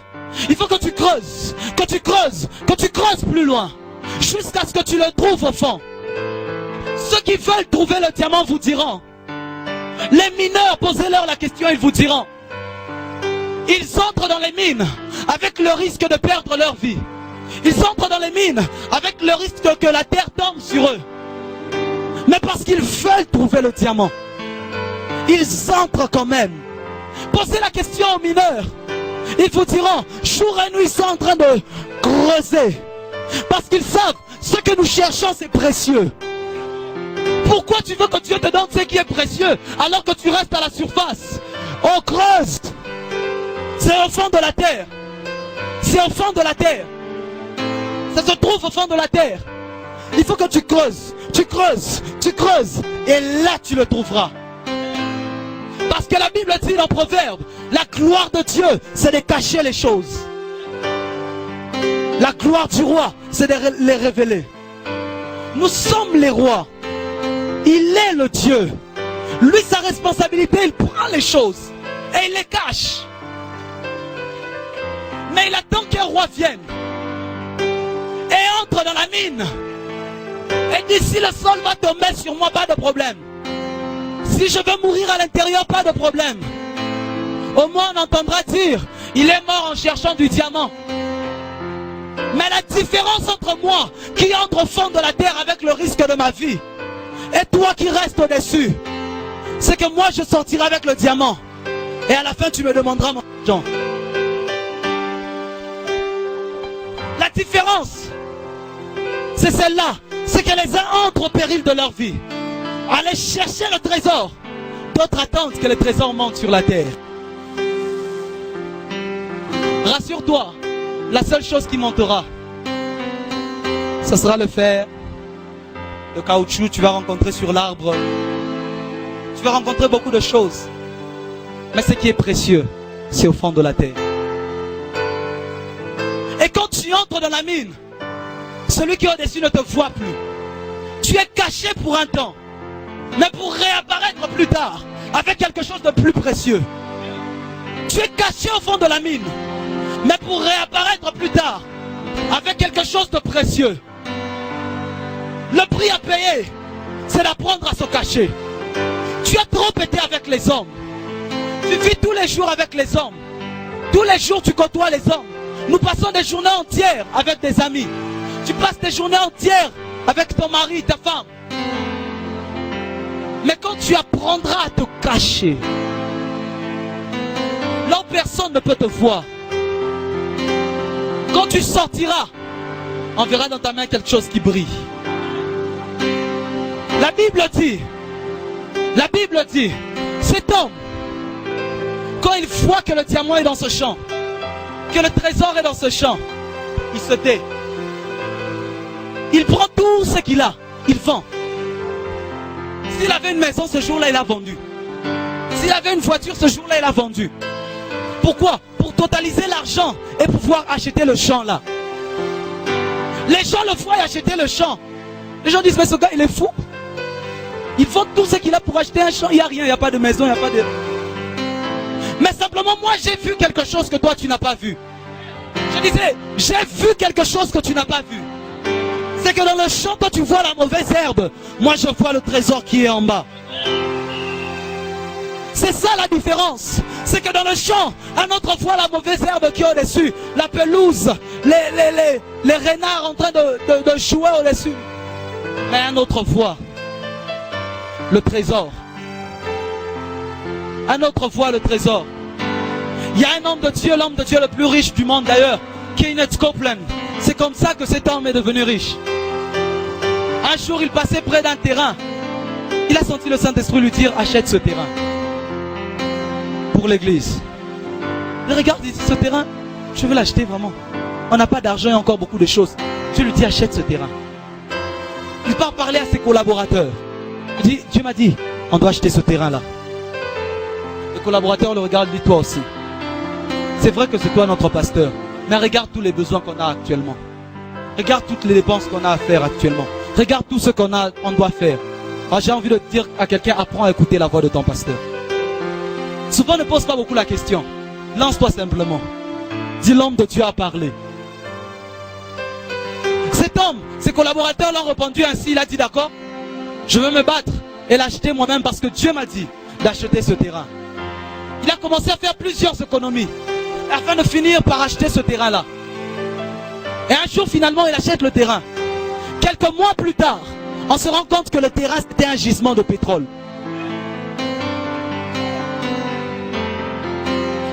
Il faut que tu creuses, que tu creuses, que tu creuses plus loin, jusqu'à ce que tu le trouves au fond. Ceux qui veulent trouver le diamant vous diront. Les mineurs, posez-leur la question, ils vous diront. Ils entrent dans les mines avec le risque de perdre leur vie. Ils entrent dans les mines avec le risque que la terre tombe sur eux. Mais parce qu'ils veulent trouver le diamant, ils entrent quand même. Posez la question aux mineurs. Ils vous diront, jour et nuit, ils sont en train de creuser. Parce qu'ils savent, ce que nous cherchons, c'est précieux. Pourquoi tu veux que Dieu te donne ce qui est précieux alors que tu restes à la surface? On creuse. C'est au fond de la terre. C'est au fond de la terre. Ça se trouve au fond de la terre. Il faut que tu creuses. Tu creuses. Tu creuses. Et là, tu le trouveras. Parce que la Bible dit dans Proverbe, la gloire de Dieu, c'est de cacher les choses. La gloire du roi, c'est de les révéler. Nous sommes les rois. Il est le Dieu. Lui, sa responsabilité, il prend les choses et il les cache. Mais il attend qu'un roi vienne. Et et entre dans la mine. Et dit, si le sol va tomber sur moi, pas de problème. Si je veux mourir à l'intérieur, pas de problème. Au moins on entendra dire, il est mort en cherchant du diamant. Mais la différence entre moi, qui entre au fond de la terre avec le risque de ma vie, et toi qui restes au-dessus, c'est que moi je sortirai avec le diamant. Et à la fin tu me demanderas mon argent. La différence, c'est celle-là. C'est que les uns entrent au péril de leur vie. Aller chercher le trésor. D'autres attendent que le trésor monte sur la terre. Rassure-toi, la seule chose qui montera, ce sera le fer, le caoutchouc, tu vas rencontrer sur l'arbre. Tu vas rencontrer beaucoup de choses. Mais ce qui est précieux, c'est au fond de la terre. Et quand tu entres dans la mine, celui qui est au-dessus ne te voit plus. Tu es caché pour un temps, mais pour réapparaître plus tard, avec quelque chose de plus précieux. Tu es caché au fond de la mine, mais pour réapparaître plus tard, avec quelque chose de précieux. Le prix à payer, c'est d'apprendre à se cacher. Tu as trop été avec les hommes. Tu vis tous les jours avec les hommes. Tous les jours tu côtoies les hommes. Nous passons des journées entières avec des amis. Tu passes des journées entières avec ton mari, ta femme. Mais quand tu apprendras à te cacher, là où personne ne peut te voir, quand tu sortiras, on verra dans ta main quelque chose qui brille. La Bible dit, cet homme, quand il voit que le diamant est dans ce champ, que le trésor est dans ce champ, il se tait. Il prend tout ce qu'il a, il vend. S'il avait une maison ce jour-là, il a vendu. S'il avait une voiture ce jour-là, il a vendu. Pourquoi? Pour totaliser l'argent et pouvoir acheter le champ là. Les gens le voient acheter le champ. Les gens disent, mais ce gars il est fou. Il vend tout ce qu'il a pour acheter un champ. Il n'y a rien, il n'y a pas de maison, il n'y a pas de... Mais simplement moi j'ai vu quelque chose que toi tu n'as pas vu. Je disais, j'ai vu quelque chose que tu n'as pas vu. C'est que dans le champ, toi tu vois la mauvaise herbe. Moi je vois le trésor qui est en bas. C'est ça la différence. C'est que dans le champ, un autre voit la mauvaise herbe qui est au-dessus. La pelouse, les renards en train de jouer au-dessus. Mais un autre voit le trésor. Un autre voit le trésor. Il y a un homme de Dieu, l'homme de Dieu le plus riche du monde d'ailleurs, Kenneth Copeland. C'est comme ça que cet homme est devenu riche. Un jour, il passait près d'un terrain. Il a senti le Saint-Esprit lui dire, achète ce terrain. Pour l'église. Il regarde, il dit, ce terrain, je veux l'acheter vraiment. On n'a pas d'argent et encore beaucoup de choses. Dieu lui dit, achète ce terrain. Il part parler à ses collaborateurs. Il dit, Dieu m'a dit, on doit acheter ce terrain-là. Le collaborateur le regarde, dit, toi aussi. C'est vrai que c'est toi notre pasteur. Mais regarde tous les besoins qu'on a actuellement. Regarde toutes les dépenses qu'on a à faire actuellement. Regarde tout ce qu'on doit faire. Alors j'ai envie de dire à quelqu'un, apprends à écouter la voix de ton pasteur. Souvent ne pose pas beaucoup la question. Lance-toi simplement. Dis, l'homme de Dieu a parlé. Cet homme, ses collaborateurs l'ont répondu ainsi. Il a dit, d'accord, je veux me battre et l'acheter moi-même parce que Dieu m'a dit d'acheter ce terrain. Il a commencé à faire plusieurs économies afin de finir par acheter ce terrain-là. Et un jour, finalement, il achète le terrain. Quelques mois plus tard, on se rend compte que le terrain, c'était un gisement de pétrole.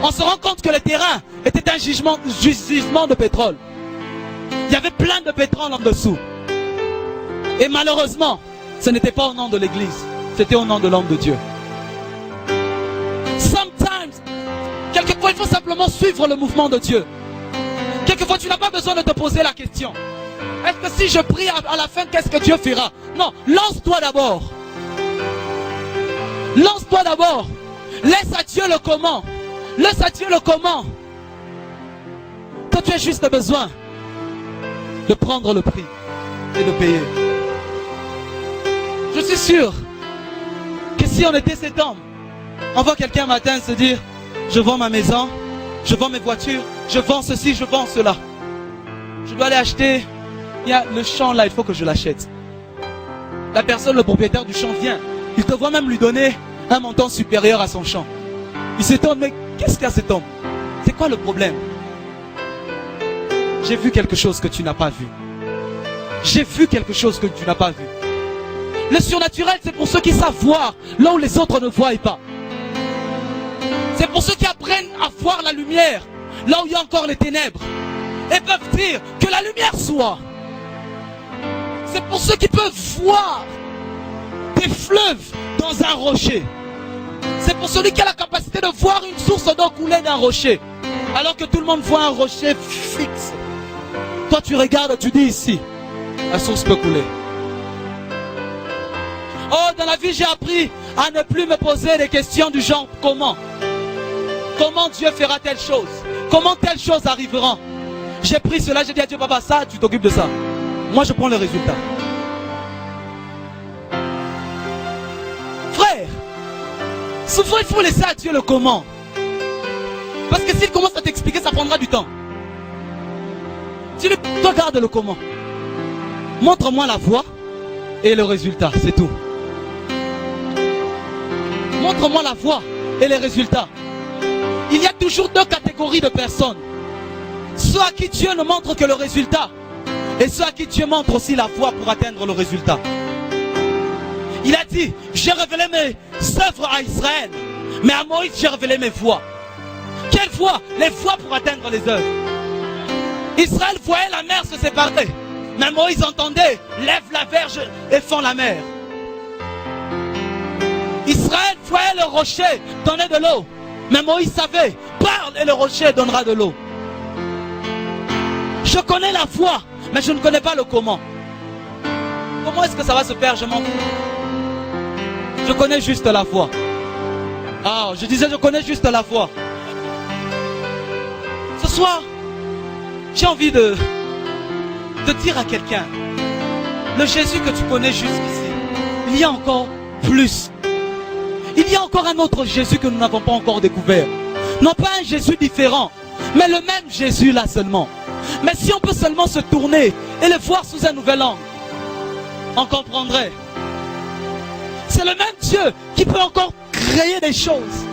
On se rend compte que le terrain était un gisement de pétrole. Il y avait plein de pétrole en dessous. Et malheureusement, ce n'était pas au nom de l'église, c'était au nom de l'homme de Dieu. Quelquefois, il faut simplement suivre le mouvement de Dieu. Quelquefois, tu n'as pas besoin de te poser la question. Est-ce que si je prie à la fin, qu'est-ce que Dieu fera? Non, lance-toi d'abord. Lance-toi d'abord. Laisse à Dieu le comment. Laisse à Dieu le comment. Toi, tu as juste besoin de prendre le prix et de payer. Je suis sûr que si on était cet homme, on voit quelqu'un un matin se dire, je vends ma maison, je vends mes voitures, je vends ceci, je vends cela. Je dois aller acheter il y a le champ là, il faut que je l'achète. La personne, le propriétaire du champ vient. Il te voit même lui donner un montant supérieur à son champ. Il s'étonne, mais qu'est-ce qu'il y a cet homme? C'est quoi le problème? J'ai vu quelque chose que tu n'as pas vu. J'ai vu quelque chose que tu n'as pas vu. Le surnaturel, c'est pour ceux qui savent voir là où les autres ne voient pas. C'est pour ceux qui apprennent à voir la lumière là où il y a encore les ténèbres. Et peuvent dire que la lumière soit. C'est pour ceux qui peuvent voir des fleuves dans un rocher. C'est pour celui qui a la capacité de voir une source d'eau couler d'un rocher. Alors que tout le monde voit un rocher fixe. Toi tu regardes, tu dis ici, la source peut couler. Oh, dans la vie j'ai appris à ne plus me poser des questions du genre comment. Comment Dieu fera telle chose? Comment telle chose arrivera? J'ai pris cela, j'ai dit à Dieu, papa, ça, tu t'occupes de ça. Moi, je prends le résultat. Frère, souvent, il faut laisser à Dieu le comment. Parce que s'il commence à t'expliquer, ça prendra du temps. Toi, garde le comment. Montre-moi la voie et le résultat, c'est tout. Montre-moi la voie et les résultats. Il y a toujours deux catégories de personnes. Ceux à qui Dieu ne montre que le résultat et ceux à qui Dieu montre aussi la voie pour atteindre le résultat. Il a dit, j'ai révélé mes œuvres à Israël, mais à Moïse j'ai révélé mes voies. Quelles voies? Les voies pour atteindre les œuvres. Israël voyait la mer se séparer, mais Moïse entendait, lève la verge et fend la mer. Israël voyait le rocher donner de l'eau, mais Moïse savait, parle et le rocher donnera de l'eau. Je connais la voie, mais je ne connais pas le comment. Comment est-ce que ça va se faire? Je m'en fous. Je connais juste la voie. Ah, je disais, je connais juste la voie. Ce soir, j'ai envie de dire à quelqu'un, le Jésus que tu connais jusqu'ici, il y a encore plus. Il y a encore un autre Jésus que nous n'avons pas encore découvert. Non pas un Jésus différent, mais le même Jésus là seulement. Mais si on peut seulement se tourner et le voir sous un nouvel angle, on comprendrait. C'est le même Dieu qui peut encore créer des choses.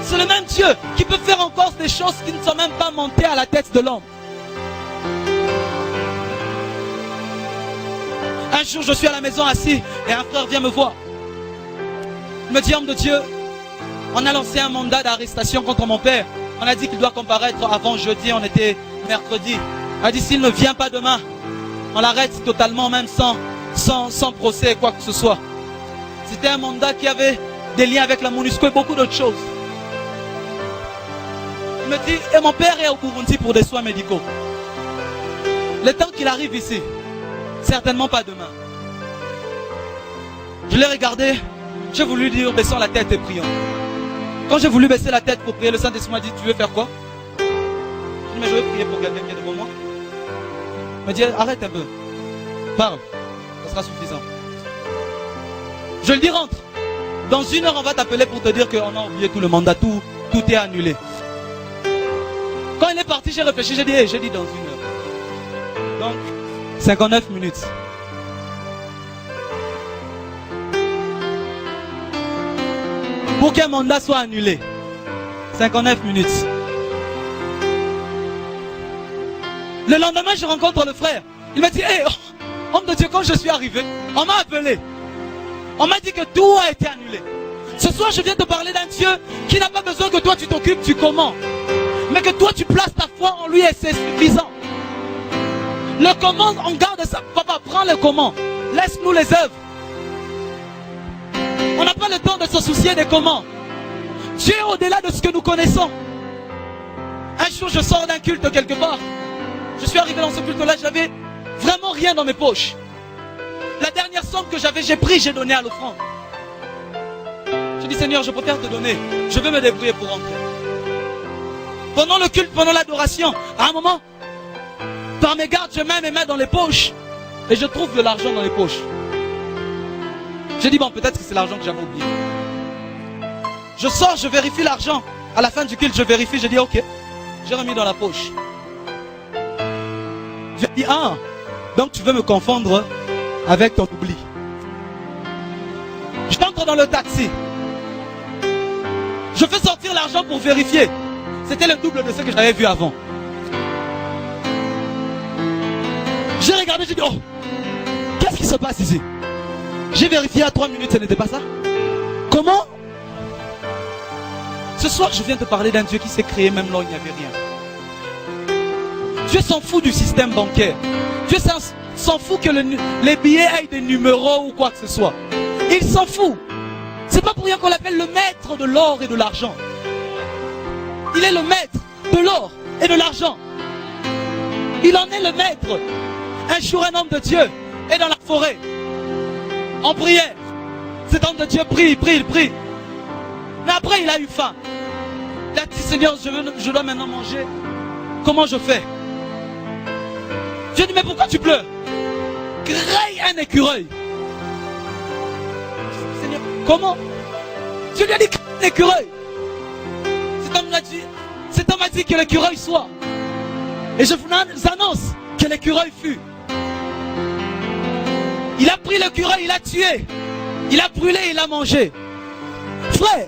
C'est le même Dieu qui peut faire encore des choses qui ne sont même pas montées à la tête de l'homme. Un jour, je suis à la maison assis et un frère vient me voir. Il me dit, homme de Dieu, on a lancé un mandat d'arrestation contre mon père. On a dit qu'il doit comparaître avant jeudi, on était mercredi. On a dit, s'il ne vient pas demain, on l'arrête totalement, même sans procès, quoi que ce soit. C'était un mandat qui avait des liens avec la MONUSCO et beaucoup d'autres choses. Il me dit, et mon père est au Burundi pour des soins médicaux. Le temps qu'il arrive ici, certainement pas demain. Je l'ai regardé, j'ai voulu dire, baissons la tête et prions. Quand j'ai voulu baisser la tête pour prier, le Saint-Esprit m'a dit, tu veux faire quoi? Je dis, mais je veux prier pour quelqu'un qui est devant moi. Il m'a dit, arrête un peu, parle, ça sera suffisant. Je lui dis, rentre. Dans 1 heure, on va t'appeler pour te dire qu'on a oublié tout le mandat, tout est annulé. Quand il est parti, j'ai réfléchi, j'ai dit dans 1 heure. Donc, 59 minutes. Pour qu'un mandat soit annulé, 59 minutes. Le lendemain, je rencontre le frère. Il m'a dit, hey, homme de Dieu, quand je suis arrivé, on m'a appelé. On m'a dit que tout a été annulé. Ce soir, je viens te parler d'un Dieu qui n'a pas besoin que toi tu t'occupes du comment. Mais que toi tu places ta foi en lui et c'est suffisant. Le comment, on garde ça. Papa, prends le comment. Laisse-nous les œuvres. On n'a pas le temps de se soucier des comment. Dieu est au-delà de ce que nous connaissons. Un jour, je sors d'un culte quelque part. Je suis arrivé dans ce culte-là, j'avais vraiment rien dans mes poches. La dernière somme que j'avais, j'ai pris, j'ai donné à l'offrande. J'ai dit, Seigneur, je préfère te donner. Je vais me débrouiller pour rentrer. Pendant le culte, pendant l'adoration, à un moment, par mégarde, je mets mes mains dans les poches. Et je trouve de l'argent dans les poches. J'ai dit, bon, peut-être que c'est l'argent que j'avais oublié. Je sors, je vérifie l'argent. À la fin du culte, je vérifie, je dis, ok. J'ai remis dans la poche. J'ai dit, ah, Donc tu veux me confondre avec ton oubli. J'entre dans le taxi. Je fais sortir l'argent pour vérifier. C'était le double de ce que j'avais vu avant. J'ai regardé, j'ai dit, oh, qu'est-ce qui se passe ici? J'ai vérifié à 3 minutes, ce n'était pas ça. Comment? Ce soir, je viens te parler d'un Dieu qui s'est créé même là où il n'y avait rien. Dieu s'en fout du système bancaire. Dieu s'en fout que les billets aient des numéros ou quoi que ce soit. Il s'en fout. C'est pas pour rien qu'on l'appelle le maître de l'or et de l'argent. Il est le maître de l'or et de l'argent. Il en est le maître. Un jour, un homme de Dieu est dans la forêt, en prière. Cet homme de Dieu prie, il prie. Mais après, il a eu faim. Il a dit, Seigneur, je dois maintenant manger. Comment je fais? Dieu dit, mais pourquoi tu pleures? Graille un écureuil. Seigneur, comment? Dieu lui a dit, graille un écureuil. Cet homme a dit que l'écureuil soit. Et je vous annonce que l'écureuil fut. Il a pris l'écureuil, il a tué. Il a brûlé, il a mangé. Frère,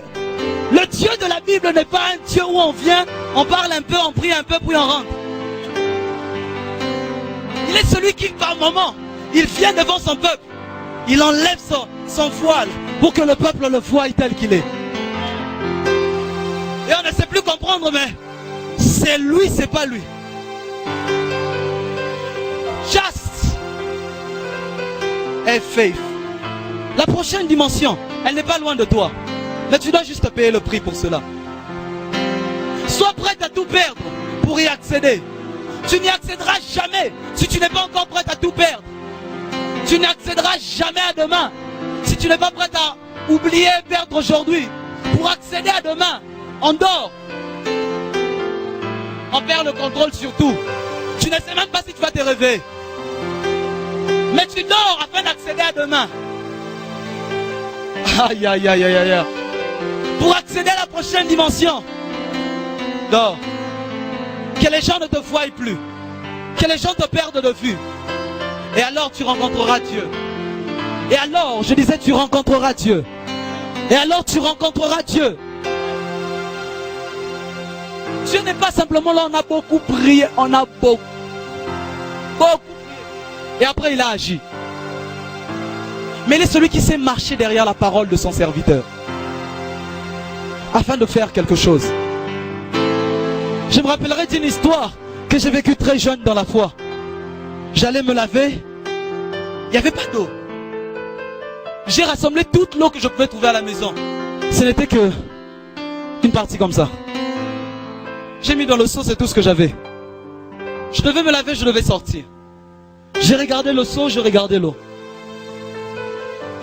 le Dieu de la Bible n'est pas un Dieu où on vient, on parle un peu, on prie un peu, puis on rentre. Il est celui qui, par moment, il vient devant son peuple. Il enlève son voile pour que le peuple le voie tel qu'il est. Et on ne sait plus comprendre, mais c'est lui, c'est pas lui. Just et faith. La prochaine dimension, elle n'est pas loin de toi. Mais tu dois juste payer le prix pour cela. Sois prête à tout perdre pour y accéder. Tu n'y accéderas jamais si tu n'es pas encore prête à tout perdre. Tu n'accéderas jamais à demain si tu n'es pas prête à oublier et perdre aujourd'hui. Pour accéder à demain, on dort. On perd le contrôle sur tout. Tu ne sais même pas si tu vas te réveiller. Mais tu dors afin d'accéder à demain. Aïe, aïe, aïe, aïe, aïe. Pour accéder à la prochaine dimension, dors. Que les gens ne te voient plus. Que les gens te perdent de vue. Et alors tu rencontreras Dieu. Et alors, je disais, tu rencontreras Dieu. Et alors tu rencontreras Dieu. Dieu n'est pas simplement là, on a beaucoup prié, on a beaucoup prié. Et après il a agi. Mais il est celui qui sait marcher derrière la parole de son serviteur. Afin de faire quelque chose. Je me rappellerai d'une histoire que j'ai vécue très jeune dans la foi. J'allais me laver. Il n'y avait pas d'eau. J'ai rassemblé toute l'eau que je pouvais trouver à la maison. Ce n'était que une partie comme ça. J'ai mis dans le seau, c'est tout ce que j'avais. Je devais me laver, je devais sortir. J'ai regardé le seau, je regardais l'eau.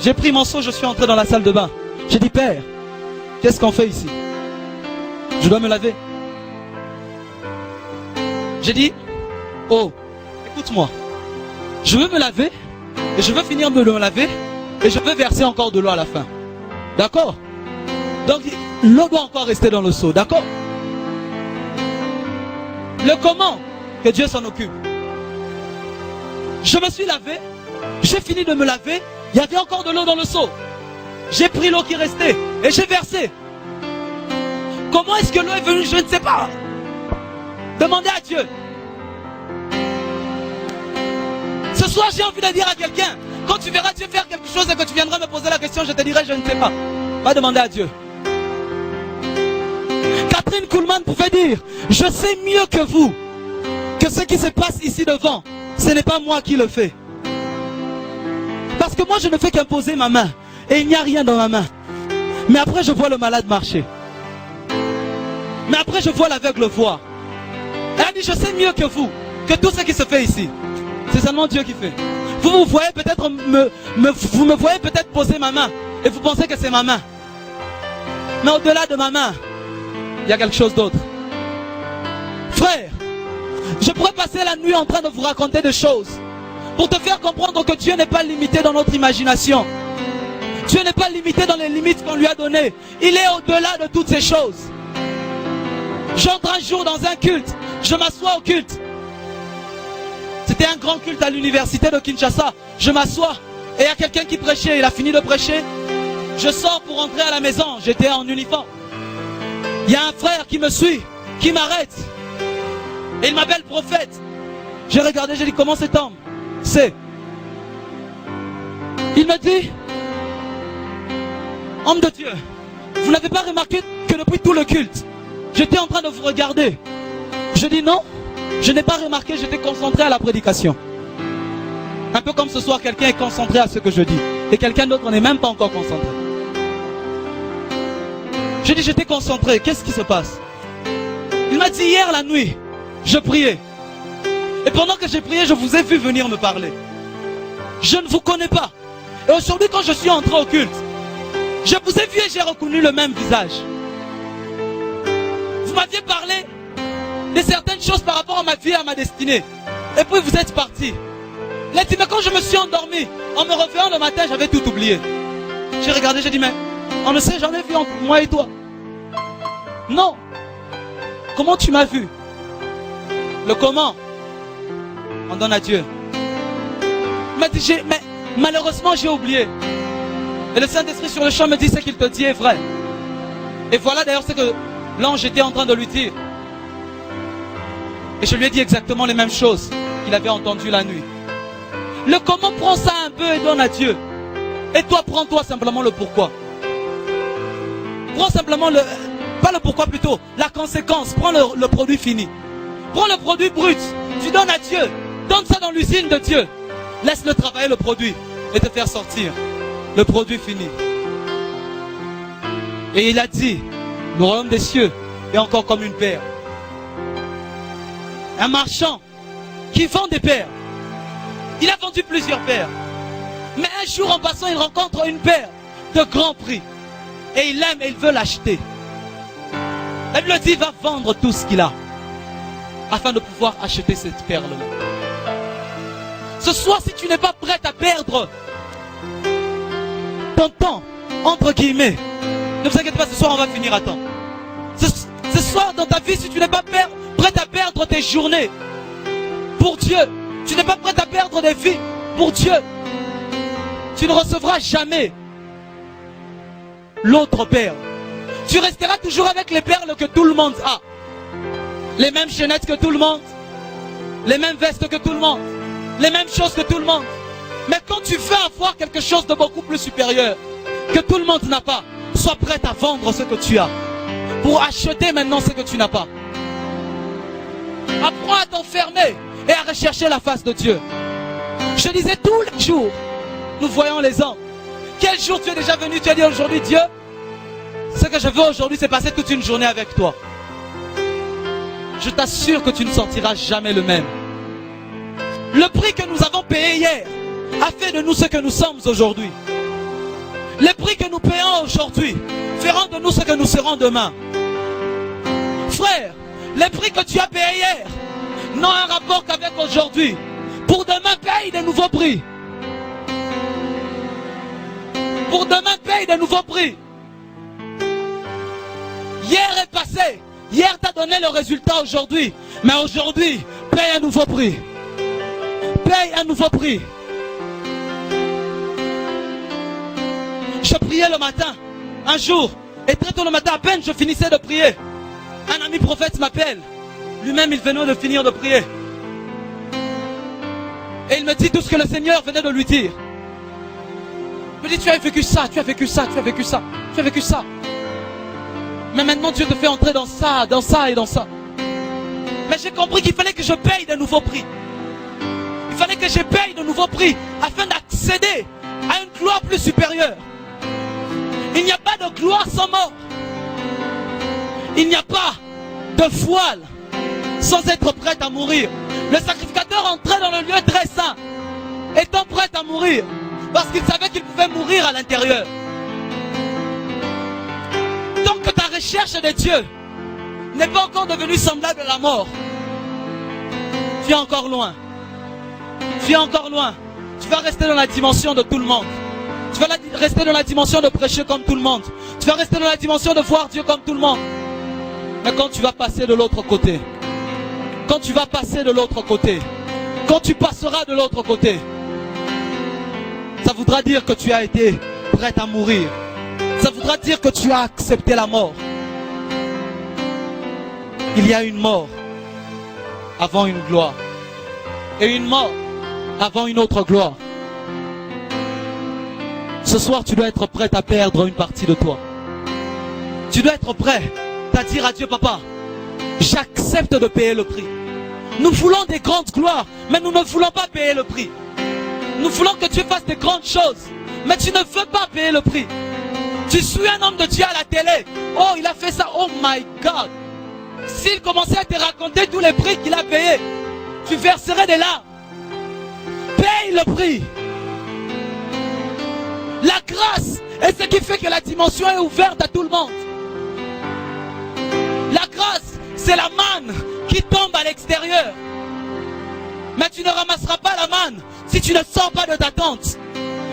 J'ai pris mon seau, je suis entré dans la salle de bain. J'ai dit, Père, qu'est-ce qu'on fait ici? Je dois me laver. J'ai dit, oh, écoute-moi. Je veux me laver, et je veux finir de me laver, et je veux verser encore de l'eau à la fin. D'accord? Donc, l'eau doit encore rester dans le seau, d'accord? Le comment? Que Dieu s'en occupe. Je me suis lavé, j'ai fini de me laver, il y avait encore de l'eau dans le seau. J'ai pris l'eau qui restait et j'ai versé. Comment est-ce que l'eau est venue? Je ne sais pas. Demandez à Dieu. Ce soir, j'ai envie de dire à quelqu'un, quand tu verras Dieu faire quelque chose et que tu viendras me poser la question, je te dirai, je ne sais pas. Va demander à Dieu. Catherine Kuhlman pouvait dire, je sais mieux que vous que ce qui se passe ici devant, ce n'est pas moi qui le fais. Parce que moi je ne fais qu'imposer ma main et il n'y a rien dans ma main. Mais après je vois le malade marcher. Mais après je vois l'aveugle voir. Et elle dit, je sais mieux que vous que tout ce qui se fait ici. C'est seulement Dieu qui fait. Vous me voyez peut-être vous me voyez peut-être poser ma main et vous pensez que c'est ma main. Mais au-delà de ma main, il y a quelque chose d'autre. Frère, je pourrais passer la nuit en train de vous raconter des choses pour te faire comprendre que Dieu n'est pas limité dans notre imagination. Dieu n'est pas limité dans les limites qu'on lui a données. Il est au-delà de toutes ces choses. J'entre un jour dans un culte, je m'assois au culte. C'était un grand culte à l'université de Kinshasa. Je m'assois et il y a quelqu'un qui prêchait. Il a fini de prêcher. Je sors pour rentrer à la maison. J'étais en uniforme. Il y a un frère qui me suit, qui m'arrête. Et il m'appelle prophète. J'ai regardé, j'ai dit comment cet homme c'est. Il me dit, homme de Dieu, vous n'avez pas remarqué que depuis tout le culte, j'étais en train de vous regarder. Je dis non, je n'ai pas remarqué, j'étais concentré à la prédication. Un peu comme ce soir, quelqu'un est concentré à ce que je dis. Et quelqu'un d'autre n'est même pas encore concentré. J'ai dit j'étais concentré, qu'est-ce qui se passe? Il m'a dit hier la nuit, je priais. Et pendant que j'ai prié, je vous ai vu venir me parler. Je ne vous connais pas. Et aujourd'hui, quand je suis entré au culte, je vous ai vu et j'ai reconnu le même visage. Vous m'aviez parlé de certaines choses par rapport à ma vie et à ma destinée. Et puis vous êtes parti. Il a dit, mais quand je me suis endormi, en me réveillant le matin, j'avais tout oublié. J'ai regardé, j'ai dit, mais on ne sait jamais vu entre moi et toi. Non. Comment tu m'as vu? Le comment, on donne à Dieu. Il m'a dit, mais malheureusement j'ai oublié. Et le Saint-Esprit sur le champ me dit, ce qu'il te dit est vrai. Et voilà d'ailleurs ce que l'ange était en train de lui dire. Et je lui ai dit exactement les mêmes choses qu'il avait entendues la nuit. Le comment, prends ça un peu et donne à Dieu. Et toi, prends-toi simplement le pourquoi. Prends simplement le... Pas le pourquoi plutôt, la conséquence. Prends le produit fini. Prends le produit brut. Tu donnes à Dieu. Donne ça dans l'usine de Dieu. Laisse-le travailler le produit et te faire sortir le produit fini. Et il a dit, le royaume des cieux est encore comme une perle. Un marchand qui vend des perles. Il a vendu plusieurs perles. Mais un jour en passant, il rencontre une perle de grand prix. Et il l'aime et il veut l'acheter. Elle lui dit, va vendre tout ce qu'il a afin de pouvoir acheter cette perle-là. Ce soir, si tu n'es pas prête à perdre ton temps, entre guillemets, ne vous inquiétez pas, ce soir on va finir à temps. Ce soir dans ta vie, si tu n'es pas prête à perdre tes journées pour Dieu, tu n'es pas prête à perdre des vies pour Dieu, tu ne recevras jamais l'autre perle. Tu resteras toujours avec les perles que tout le monde a. Les mêmes chaînettes que tout le monde, les mêmes vestes que tout le monde, les mêmes choses que tout le monde. Mais quand tu veux avoir quelque chose de beaucoup plus supérieur que tout le monde n'a pas, sois prête à vendre ce que tu as pour acheter maintenant ce que tu n'as pas. Apprends à t'enfermer et à rechercher la face de Dieu. Je disais tous les jours, nous voyons les hommes. Quel jour tu es déjà venu, tu as dit aujourd'hui, Dieu, ce que je veux aujourd'hui, c'est passer toute une journée avec toi. Je t'assure que tu ne sortiras jamais le même. Le prix que nous avons payé hier a fait de nous ce que nous sommes aujourd'hui. Les prix que nous payons aujourd'hui feront de nous ce que nous serons demain. Frère, les prix que tu as payés hier n'ont un rapport qu'avec aujourd'hui. Pour demain, paye de nouveaux prix. Pour demain, paye de nouveaux prix. Hier est passé. Hier t'a donné le résultat aujourd'hui. Mais aujourd'hui, paye un nouveau prix. Paye un nouveau prix. Je priais le matin, un jour, et très tôt le matin, à peine je finissais de prier, un ami prophète m'appelle. Lui-même, il venait de finir de prier. Et il me dit tout ce que le Seigneur venait de lui dire. Il me dit, tu as vécu ça, tu as vécu ça, tu as vécu ça, tu as vécu ça. Mais maintenant, Dieu te fait entrer dans ça et dans ça. Mais j'ai compris qu'il fallait que je paye de nouveaux prix. Il fallait que je paye de nouveaux prix afin d'accéder à une gloire plus supérieure. Il n'y a pas de gloire sans mort. Il n'y a pas de voile sans être prêt à mourir. Le sacrificateur entrait dans le lieu très saint, étant prêt à mourir, parce qu'il savait qu'il pouvait mourir à l'intérieur. Tant que ta recherche de Dieu n'est pas encore devenue semblable à la mort, tu es encore loin. Tu es encore loin. Tu vas rester dans la dimension de tout le monde. Tu vas rester dans la dimension de prêcher comme tout le monde. Tu vas rester dans la dimension de voir Dieu comme tout le monde. Mais quand tu vas passer de l'autre côté, quand tu vas passer de l'autre côté, Quand tu passeras de l'autre côté, ça voudra dire que tu as été prêt à mourir. Ça voudra dire que tu as accepté la mort. Il y a une mort avant une gloire. Et une mort avant une autre gloire. Ce soir, tu dois être prêt à perdre une partie de toi. Tu dois être prêt à dire à Dieu, papa, j'accepte de payer le prix. Nous voulons des grandes gloires, mais nous ne voulons pas payer le prix. Nous voulons que Dieu fasse des grandes choses, mais tu ne veux pas payer le prix. Tu suis un homme de Dieu à la télé. Oh, il a fait ça, oh my God. S'il commençait à te raconter tous les prix qu'il a payés, tu verserais des larmes. Paye le prix. La grâce est ce qui fait que la dimension est ouverte à tout le monde. La grâce, c'est la manne qui tombe à l'extérieur. Mais tu ne ramasseras pas la manne si tu ne sors pas de ta tente.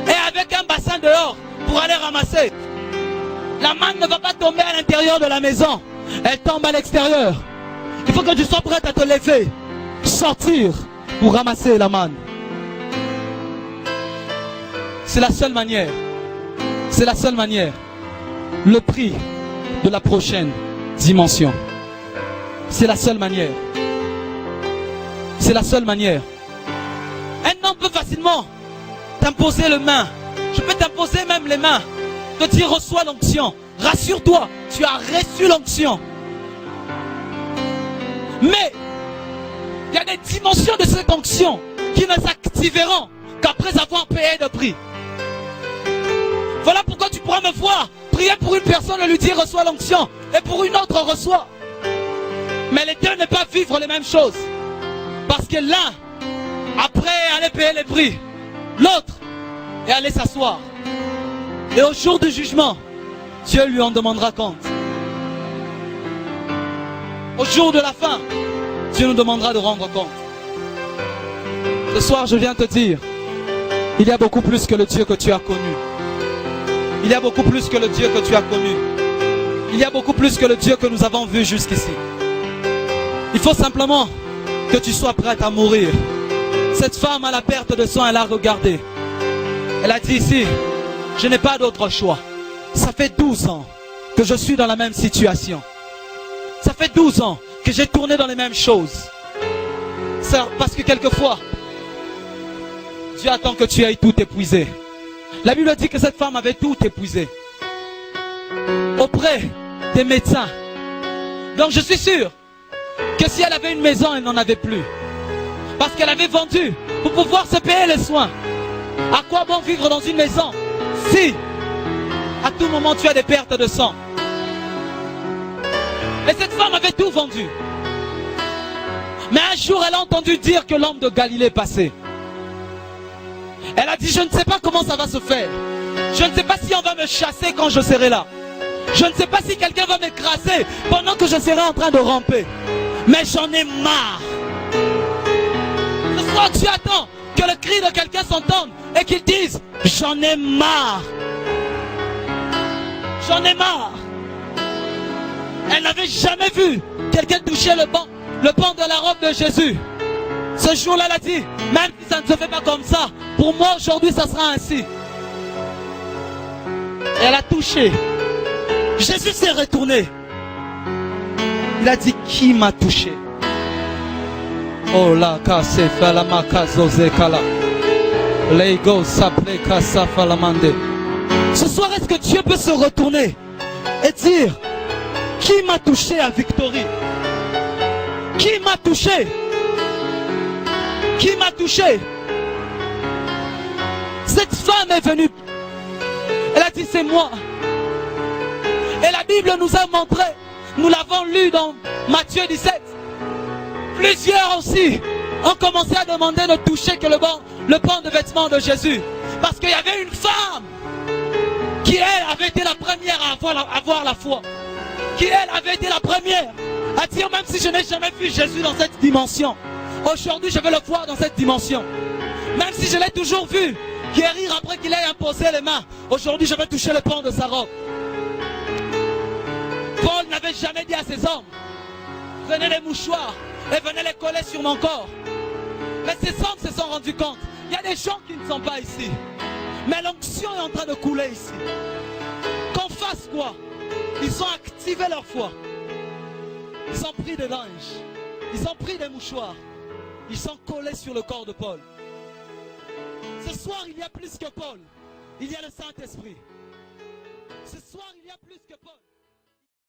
Et avec un bassin dehors pour aller ramasser. La manne ne va pas tomber à l'intérieur de la maison. Elle tombe à l'extérieur. Il faut que tu sois prêt à te lever, sortir pour ramasser la manne. C'est la seule manière. C'est la seule manière. Le prix de la prochaine dimension. C'est la seule manière. C'est la seule manière. Un homme peut facilement t'imposer les mains. Je peux t'imposer même les mains. Te dire reçois l'onction. Rassure-toi, tu as reçu l'onction. Mais il y a des dimensions de cette onction qui ne s'activeront qu'après avoir payé le prix. Voilà pourquoi tu pourras me voir prier pour une personne et lui dire reçois l'onction, et pour une autre reçois. Mais les deux ne peuvent vivre les mêmes choses. Parce que l'un, après aller payer les prix, l'autre est allé s'asseoir. Et au jour du jugement, Dieu lui en demandera compte. Au jour de la fin, Dieu nous demandera de rendre compte. Ce soir, je viens te dire, il y a beaucoup plus que le Dieu que tu as connu. Il y a beaucoup plus que le Dieu que tu as connu. Il y a beaucoup plus que le Dieu que nous avons vu jusqu'ici. Il faut simplement que tu sois prête à mourir. Cette femme à la perte de sang, elle a regardé. Elle a dit ici, je n'ai pas d'autre choix. Ça fait 12 ans que je suis dans la même situation. Ça fait 12 ans que j'ai tourné dans les mêmes choses. C'est parce que quelquefois, Dieu attend que tu aies tout épuisé. La Bible dit que cette femme avait tout épuisé auprès des médecins. Donc je suis sûr que si elle avait une maison, elle n'en avait plus. Parce qu'elle avait vendu pour pouvoir se payer les soins. À quoi bon vivre dans une maison si à tout moment tu as des pertes de sang? Et cette femme avait tout vendu. Mais un jour elle a entendu dire que l'homme de Galilée passait. Elle a dit, je ne sais pas comment ça va se faire. Je ne sais pas si on va me chasser quand je serai là. Je ne sais pas si quelqu'un va m'écraser pendant que je serai en train de ramper. Mais j'en ai marre. Ce soir, tu attends que le cri de quelqu'un s'entende et qu'il dise, j'en ai marre. J'en ai marre. Elle n'avait jamais vu quelqu'un toucher le pan de la robe de Jésus. Ce jour-là, elle a dit, même si ça ne se fait pas comme ça, pour moi aujourd'hui, ça sera ainsi. Et elle a touché. Jésus s'est retourné. Il a dit, qui m'a touché? Oh la kase falama kazoze kala. Lego saple kasa falamande. Ce soir, est-ce que Dieu peut se retourner et dire, qui m'a touché à Victory? Qui m'a touché? Qui m'a touché? Cette femme est venue. Elle a dit c'est moi. Et la Bible nous a montré. Nous l'avons lu dans Matthieu 17. Plusieurs aussi ont commencé à demander de toucher que le pan de vêtements de Jésus. Parce qu'il y avait une femme qui elle avait été la première à avoir la foi. Qui elle avait été la première à dire même si je n'ai jamais vu Jésus dans cette dimension, aujourd'hui je veux le voir dans cette dimension. Même si je l'ai toujours vu guérir après qu'il ait imposé les mains, aujourd'hui je veux toucher le pan de sa robe. Paul n'avait jamais dit à ses hommes, prenez les mouchoirs et venez les coller sur mon corps. Mais ces hommes se sont rendus compte. Il y a des gens qui ne sont pas ici. Mais l'onction est en train de couler ici. Qu'on fasse quoi? Ils ont activé leur foi. Ils ont pris des linges. Ils ont pris des mouchoirs. Ils sont collés sur le corps de Paul. Ce soir, il y a plus que Paul. Il y a le Saint-Esprit. Ce soir, il y a plus que Paul.